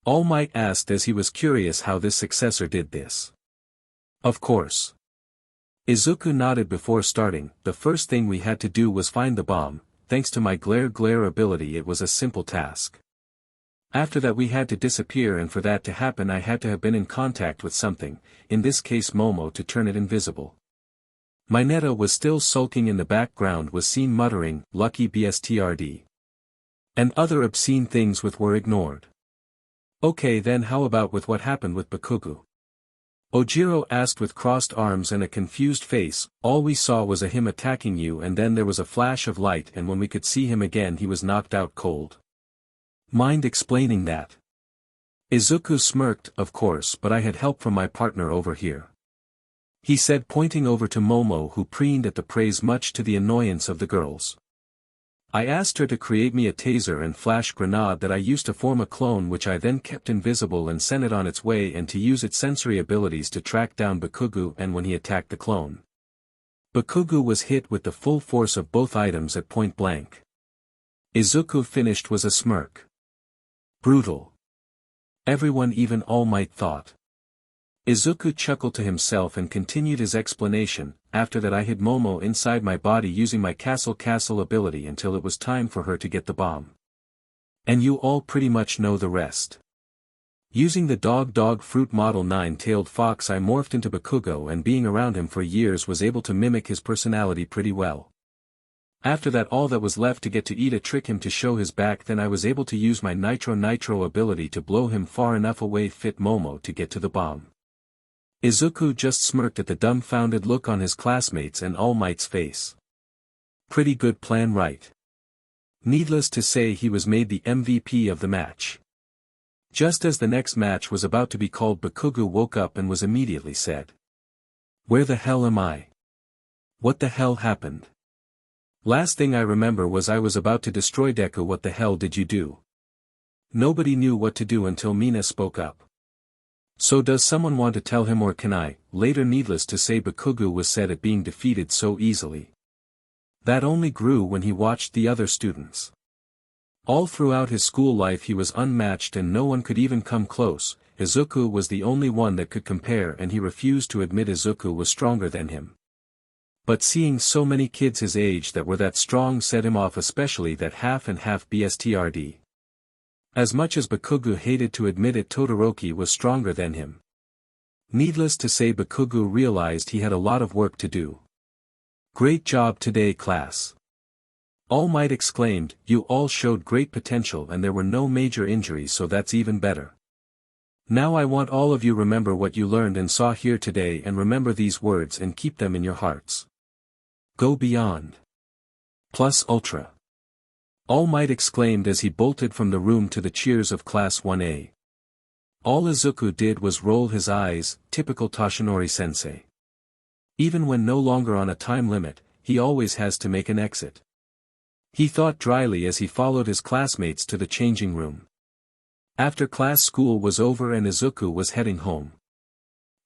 All Might asked, as he was curious how this successor did this. "Of course." Izuku nodded before starting. "The first thing we had to do was find the bomb. Thanks to my glare ability it was a simple task. After that we had to disappear, and for that to happen I had to have been in contact with something, in this case Momo, to turn it invisible." Mineta was still sulking in the background, was seen muttering, "Lucky bstrd." And other obscene things were ignored. "Okay, then how about with what happened with Bakugo?" Ojiro asked with crossed arms and a confused face. "All we saw was him attacking you, and then there was a flash of light, and when we could see him again he was knocked out cold." "Mind explaining that?" Izuku smirked. "Of course, but I had help from my partner over here. he said, pointing over to Momo, who preened at the praise much to the annoyance of the girls. I asked her to create me a taser and flash grenade that I used to form a clone, which I then kept invisible and sent it on its way, and to use its sensory abilities to track down Bakugo and when he attacked the clone. Bakugo was hit with the full force of both items at point blank. Izuku finished was a smirk. Brutal. Everyone, even All Might, thought. Izuku chuckled to himself and continued his explanation. After that I hid Momo inside my body using my castle ability until it was time for her to get the bomb. And you all pretty much know the rest. Using the dog fruit model 9-tailed fox, I morphed into Bakugo, and being around him for years was able to mimic his personality pretty well. After that, all that was left to get to eat a trick him to show his back, then I was able to use my nitro ability to blow him far enough away fit Momo to get to the bomb. Izuku just smirked at the dumbfounded look on his classmates and All Might's face. Pretty good plan, right? Needless to say, he was made the MVP of the match. Just as the next match was about to be called, Bakugo woke up and was immediately said, "Where the hell am I? What the hell happened? Last thing I remember was I was about to destroy Deku. What the hell did you do?" Nobody knew what to do until Mina spoke up. "So does someone want to tell him, or can I?" Later, needless to say, Bakugo was said at being defeated so easily. That only grew when he watched the other students. All throughout his school life he was unmatched and no one could even come close. Izuku was the only one that could compare, and he refused to admit Izuku was stronger than him. But seeing so many kids his age that were that strong set him off, especially that half and half BSTRD. As much as Bakugo hated to admit it, Todoroki was stronger than him. Needless to say, Bakugo realized he had a lot of work to do. "Great job today, class!" All Might exclaimed. "You all showed great potential and there were no major injuries, so that's even better. Now I want all of you remember what you learned and saw here today, and remember these words and keep them in your hearts. Go beyond. Plus ultra." All Might exclaimed as he bolted from the room to the cheers of Class 1A. All Izuku did was roll his eyes, typical Toshinori-sensei. Even when no longer on a time limit, he always has to make an exit. He thought dryly as he followed his classmates to the changing room. After class, school was over and Izuku was heading home.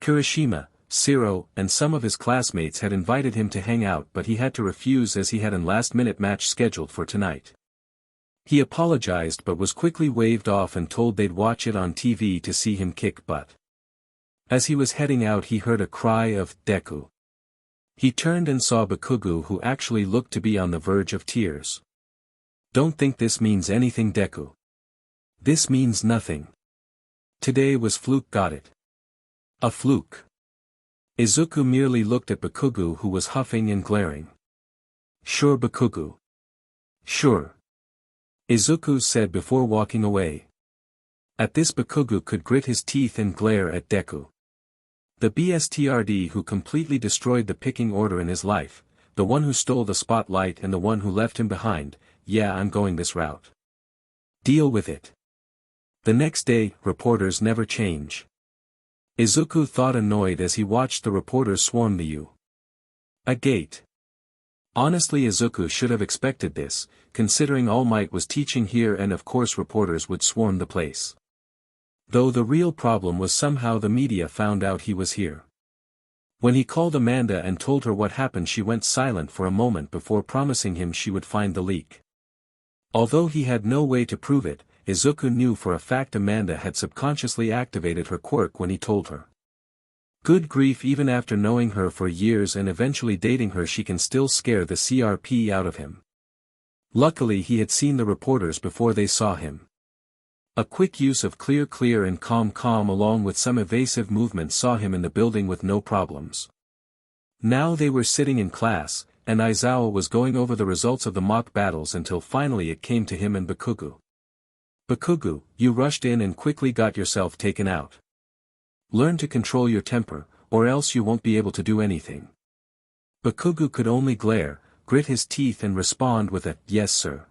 Kirishima, Siro, and some of his classmates had invited him to hang out, but he had to refuse as he had an last-minute match scheduled for tonight. He apologized but was quickly waved off and told they'd watch it on TV to see him kick butt. As he was heading out, he heard a cry of "Deku." He turned and saw Bakugo, who actually looked to be on the verge of tears. "Don't think this means anything, Deku. This means nothing. Today was fluke, got it? A fluke." Izuku merely looked at Bakugo, who was huffing and glaring. "Sure, Bakugo. Sure," Izuku said before walking away. At this, Bakugo could grit his teeth and glare at Deku. The BSTRD who completely destroyed the picking order in his life, the one who stole the spotlight and the one who left him behind. "Yeah, I'm going this route. Deal with it." The next day, reporters never change. Izuku thought, annoyed as he watched the reporters swarm the U.A. gate. Honestly, Izuku should have expected this, considering All Might was teaching here, and of course reporters would swarm the place. Though the real problem was somehow the media found out he was here. When he called Amanda and told her what happened, she went silent for a moment before promising him she would find the leak. Although he had no way to prove it, Izuku knew for a fact Amanda had subconsciously activated her quirk when he told her. Good grief, even after knowing her for years and eventually dating her, she can still scare the CRP out of him. Luckily he had seen the reporters before they saw him. A quick use of clear and calm along with some evasive movement saw him in the building with no problems. Now they were sitting in class, and Aizawa was going over the results of the mock battles until finally it came to him and Bakugo. "Bakugo, you rushed in and quickly got yourself taken out. Learn to control your temper, or else you won't be able to do anything." Bakugo could only glare, grit his teeth and respond with a "Yes sir."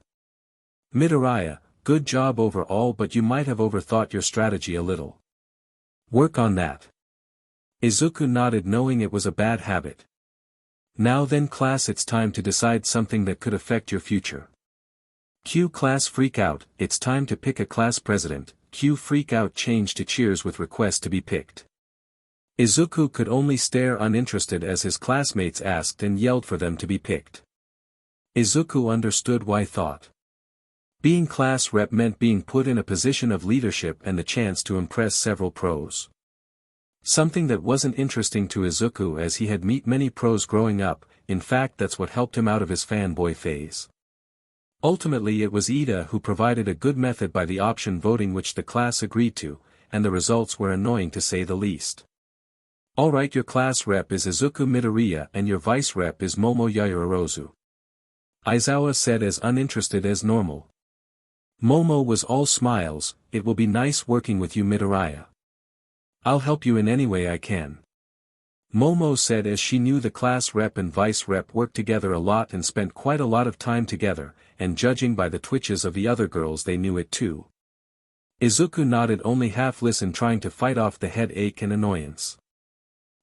"Midoriya, good job overall, but you might have overthought your strategy a little. Work on that." Izuku nodded, knowing it was a bad habit. Now then class, it's time to decide something that could affect your future. Cue class freak out, it's time to pick a class president. Cue freak out change to cheers with request to be picked. Izuku could only stare uninterested as his classmates asked and yelled for them to be picked. Izuku understood why. Thought being class rep meant being put in a position of leadership and the chance to impress several pros. Something that wasn't interesting to Izuku as he had met many pros growing up. In fact, that's what helped him out of his fanboy phase. Ultimately it was Ida who provided a good method by the option voting which the class agreed to, and the results were annoying to say the least. Alright, your class rep is Izuku Midoriya and your vice rep is Momo Yaoyorozu. Aizawa said as uninterested as normal. Momo was all smiles. It will be nice working with you, Midoriya. I'll help you in any way I can. Momo said as she knew the class rep and vice rep worked together a lot and spent quite a lot of time together, and judging by the twitches of the other girls they knew it too. Izuku nodded, only half listened, trying to fight off the headache and annoyance.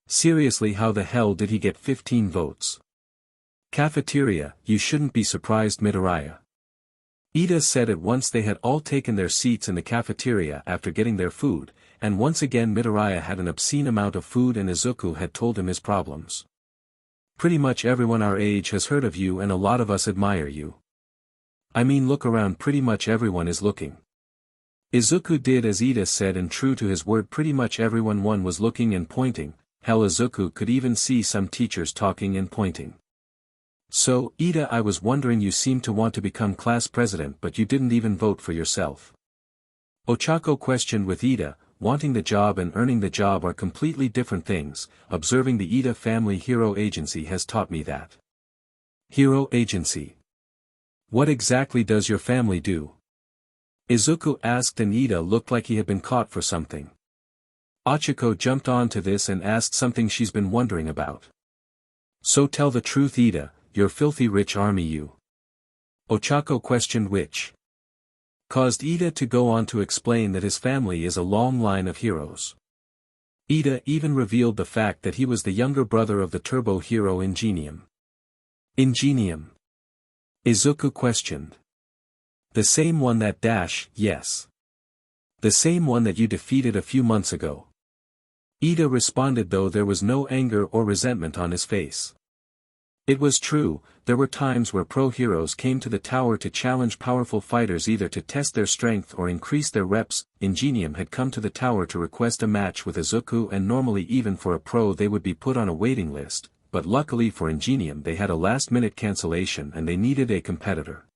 Seriously, how the hell did he get 15 votes? Cafeteria, you shouldn't be surprised, Midoriya. Ida said at once. They had all taken their seats in the cafeteria after getting their food, and once again Midoriya had an obscene amount of food and Izuku had told him his problems. Pretty much everyone our age has heard of you and a lot of us admire you. I mean, look around, pretty much everyone is looking. Izuku did as Ida said, and true to his word, pretty much everyone was looking and pointing. Hell, Izuku could even see some teachers talking and pointing. So, Ida, I was wondering, you seem to want to become class president but you didn't even vote for yourself. Ochako questioned with Ida. Wanting the job and earning the job are completely different things. Observing the Ida family hero agency has taught me that. Hero agency? What exactly does your family do? Izuku asked, and Ida looked like he had been caught for something. Ochako jumped onto this and asked something she's been wondering about. So tell the truth, Ida, your filthy rich army, you. Ochako questioned, which caused Ida to go on to explain that his family is a long line of heroes. Ida even revealed the fact that he was the younger brother of the turbo hero Ingenium. Ingenium? Izuku questioned. The same one that yes. The same one that you defeated a few months ago. Ida responded, though there was no anger or resentment on his face. It was true, there were times where pro heroes came to the tower to challenge powerful fighters, either to test their strength or increase their reps. Ingenium had come to the tower to request a match with Izuku, and normally even for a pro they would be put on a waiting list, but luckily for Ingenium they had a last-minute cancellation and they needed a competitor.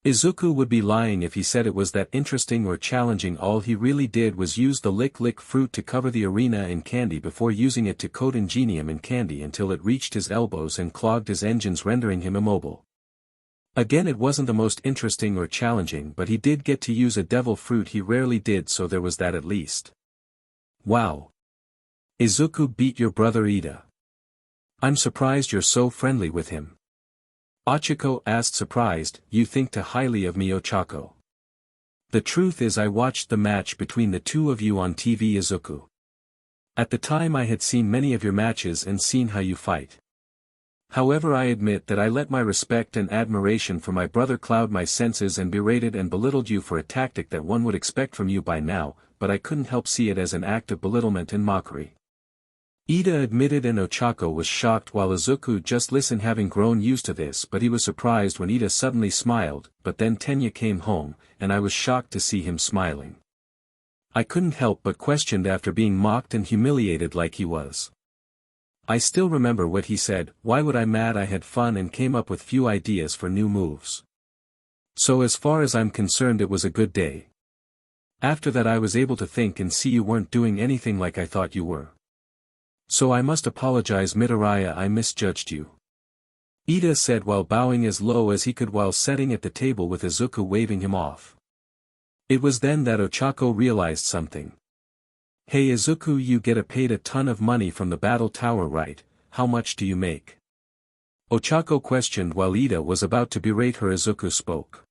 Izuku would be lying if he said it was that interesting or challenging. All he really did was use the lick fruit to cover the arena in candy before using it to coat Ingenium in candy until it reached his elbows and clogged his engines, rendering him immobile. Again, it wasn't the most interesting or challenging, but he did get to use a devil fruit. He rarely did, so there was that at least. Wow. Izuku beat your brother Ida. I'm surprised you're so friendly with him. Ochako asked, surprised. You think too highly of me, Ochako. The truth is I watched the match between the two of you on TV, Izuku. At the time I had seen many of your matches and seen how you fight. However, I admit that I let my respect and admiration for my brother cloud my senses and berated and belittled you for a tactic that one would expect from you by now, but I couldn't help see it as an act of belittlement and mockery. Ida admitted, and Ochako was shocked while Izuku just listened, having grown used to this, but he was surprised when Ida suddenly smiled. But then Tenya came home, and I was shocked to see him smiling. I couldn't help but question after being mocked and humiliated like he was. I still remember what he said. Why would I mad? I had fun and came up with few ideas for new moves. So as far as I'm concerned it was a good day. After that I was able to think and see you weren't doing anything like I thought you were. So I must apologize, Midoriya, I misjudged you. Ida said while bowing as low as he could while sitting at the table with Izuku waving him off. It was then that Ochako realized something. Hey Izuku, you get paid a ton of money from the battle tower, right? How much do you make? Ochako questioned while Ida was about to berate her. Izuku spoke.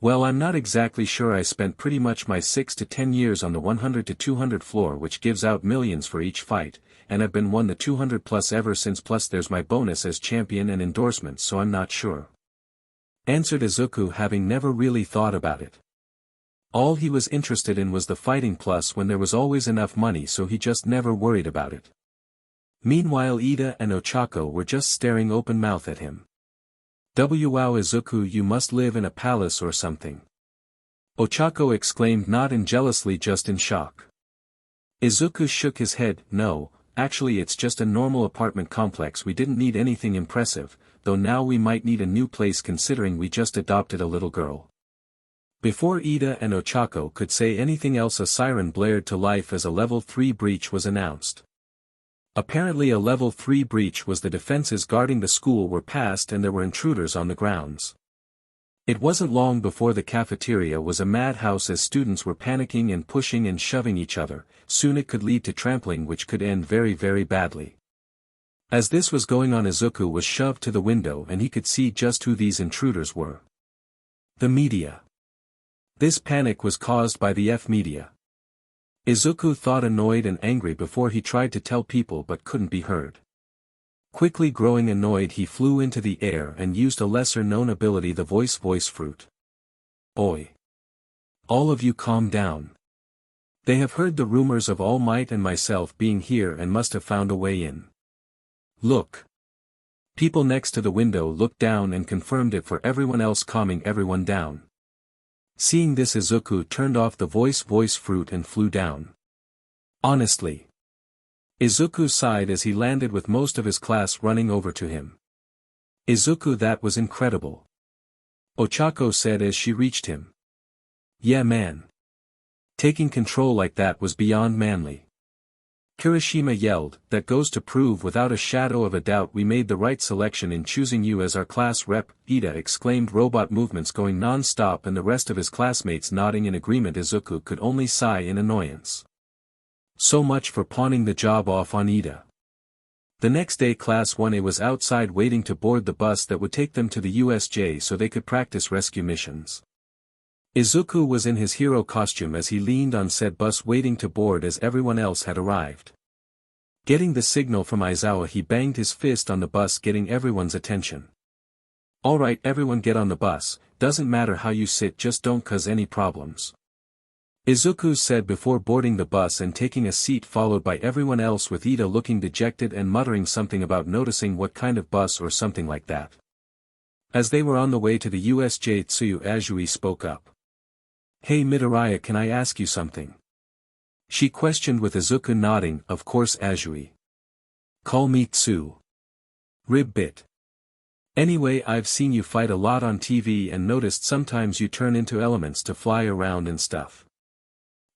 Well, I'm not exactly sure. I spent pretty much my 6 to 10 years on the 100 to 200 floor, which gives out millions for each fight, and I've been won the 200 plus ever since, plus there's my bonus as champion and endorsements, so I'm not sure. Answered Izuku, having never really thought about it. All he was interested in was the fighting, plus when there was always enough money, so he just never worried about it. Meanwhile, Ida and Ochako were just staring open-mouthed at him. Wow, Izuku, you must live in a palace or something. Ochako exclaimed, not in jealously, just in shock. Izuku shook his head. No, actually it's just a normal apartment complex. We didn't need anything impressive, though now we might need a new place considering we just adopted a little girl. Before Ida and Ochako could say anything else, a siren blared to life as a level 3 breach was announced. Apparently a level 3 breach was the defenses guarding the school were passed and there were intruders on the grounds. It wasn't long before the cafeteria was a madhouse as students were panicking and pushing and shoving each other. Soon it could lead to trampling, which could end very, very badly. As this was going on, Izuku was shoved to the window and he could see just who these intruders were. The media. This panic was caused by the media. Izuku thought annoyed and angry before he tried to tell people but couldn't be heard. Quickly growing annoyed, he flew into the air and used a lesser-known ability, the voice fruit. Oi! All of you calm down. They have heard the rumors of All Might and myself being here and must have found a way in. Look! People next to the window looked down and confirmed it for everyone else, calming everyone down. Seeing this, Izuku turned off the voice fruit and flew down. Honestly. Izuku sighed as he landed with most of his class running over to him. Izuku, that was incredible. Ochako said as she reached him. Yeah, man. Taking control like that was beyond manly. Kirishima yelled, that goes to prove without a shadow of a doubt we made the right selection in choosing you as our class rep. Ida exclaimed, robot movements going non-stop and the rest of his classmates nodding in agreement. Izuku could only sigh in annoyance. So much for pawning the job off on Ida. The next day, Class 1A was outside waiting to board the bus that would take them to the USJ so they could practice rescue missions. Izuku was in his hero costume as he leaned on said bus waiting to board as everyone else had arrived. Getting the signal from Aizawa, he banged his fist on the bus, getting everyone's attention. Alright, everyone get on the bus, doesn't matter how you sit, just don't cause any problems. Izuku said before boarding the bus and taking a seat, followed by everyone else, with Ida looking dejected and muttering something about noticing what kind of bus or something like that. As they were on the way to the USJ, Azui spoke up. Hey Midoriya, can I ask you something? She questioned, with Izuku nodding. Of course, Azui. Call me Tsu. Ribbit. Anyway, I've seen you fight a lot on TV and noticed sometimes you turn into elements to fly around and stuff.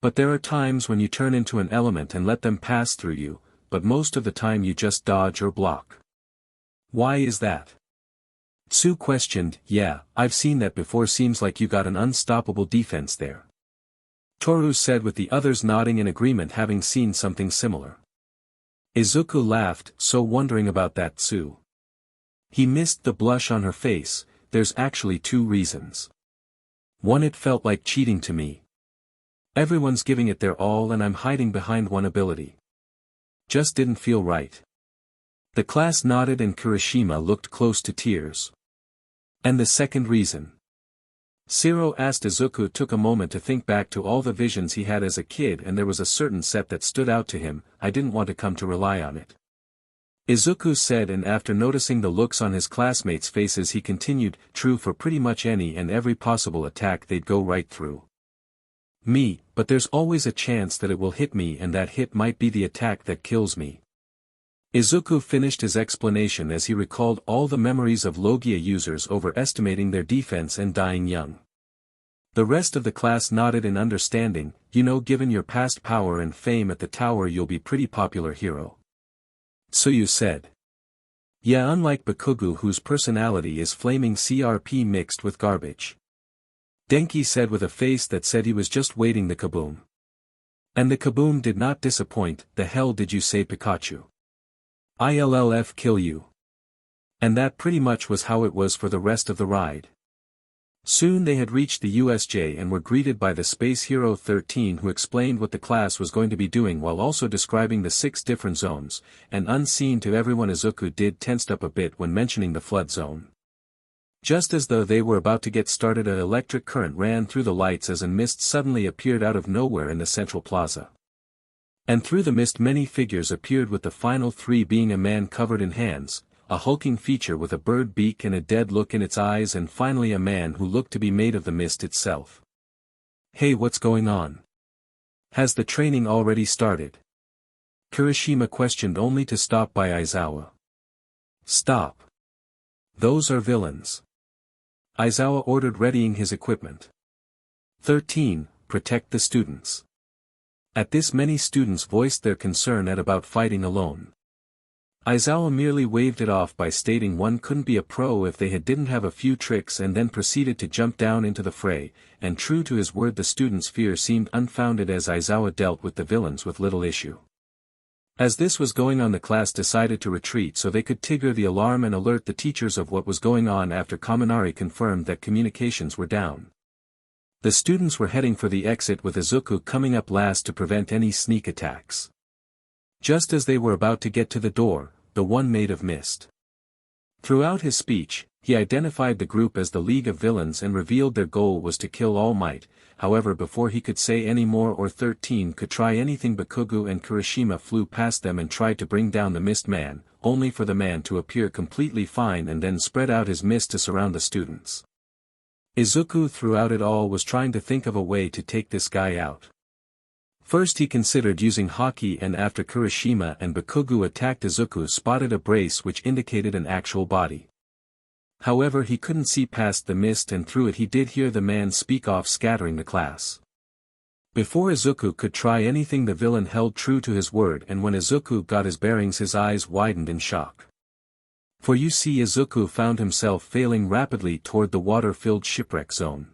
But there are times when you turn into an element and let them pass through you, but most of the time you just dodge or block. Why is that? Tsu questioned. Yeah, I've seen that before, seems like you got an unstoppable defense there. Toru said, with the others nodding in agreement, having seen something similar. Izuku laughed, so wondering about that Tsu. He missed the blush on her face. There's actually 2 reasons. 1, it felt like cheating to me. Everyone's giving it their all and I'm hiding behind one ability. Just didn't feel right. The class nodded and Kirishima looked close to tears. And the second reason? Shiro asked. Izuku took a moment to think back to all the visions he had as a kid, and there was a certain set that stood out to him. I didn't want to come to rely on it. Izuku said, and after noticing the looks on his classmates' faces he continued, true for pretty much any and every possible attack, they'd go right through me, but there's always a chance that it will hit me, and that hit might be the attack that kills me. Izuku finished his explanation as he recalled all the memories of Logia users overestimating their defense and dying young. The rest of the class nodded in understanding. You know, given your past power and fame at the tower, you'll be pretty popular hero. Tsuyu said. Yeah, unlike Bakugo, whose personality is flaming CRP mixed with garbage. Denki said with a face that said he was just waiting the kaboom. And the kaboom did not disappoint. The hell did you say, Pikachu? ILLF kill you. And that pretty much was how it was for the rest of the ride. Soon they had reached the USJ and were greeted by the Space Hero 13, who explained what the class was going to be doing while also describing the 6 different zones, and unseen to everyone Izuku did tensed up a bit when mentioning the flood zone. Just as though they were about to get started, an electric current ran through the lights as a mist suddenly appeared out of nowhere in the central plaza. And through the mist many figures appeared, with the final 3 being a man covered in hands, a hulking feature with a bird beak and a dead look in its eyes, and finally a man who looked to be made of the mist itself. "Hey, what's going on? Has the training already started?" Kirishima questioned, only to stop by Aizawa. "Stop. Those are villains." Aizawa ordered, readying his equipment. 13. Protect the students. At this many students voiced their concern about fighting alone. Aizawa merely waved it off by stating one couldn't be a pro if they didn't have a few tricks, and then proceeded to jump down into the fray, and true to his word the students' fear seemed unfounded as Aizawa dealt with the villains with little issue. As this was going on, the class decided to retreat so they could trigger the alarm and alert the teachers of what was going on after Kaminari confirmed that communications were down. The students were heading for the exit, with Izuku coming up last to prevent any sneak attacks. Just as they were about to get to the door, the one made of mist. Throughout his speech, he identified the group as the League of Villains and revealed their goal was to kill All Might. However, before he could say any more or 13 could try anything, Bakugo and Kirishima flew past them and tried to bring down the Mist Man, only for the man to appear completely fine and then spread out his mist to surround the students. Izuku throughout it all was trying to think of a way to take this guy out. First he considered using Haki, and after Kirishima and Bakugo attacked, Izuku spotted a brace which indicated an actual body. However, he couldn't see past the mist, and through it he did hear the man speak off, scattering the class. Before Izuku could try anything, the villain held true to his word, and when Izuku got his bearings his eyes widened in shock. For you see, Izuku found himself failing rapidly toward the water-filled shipwreck zone.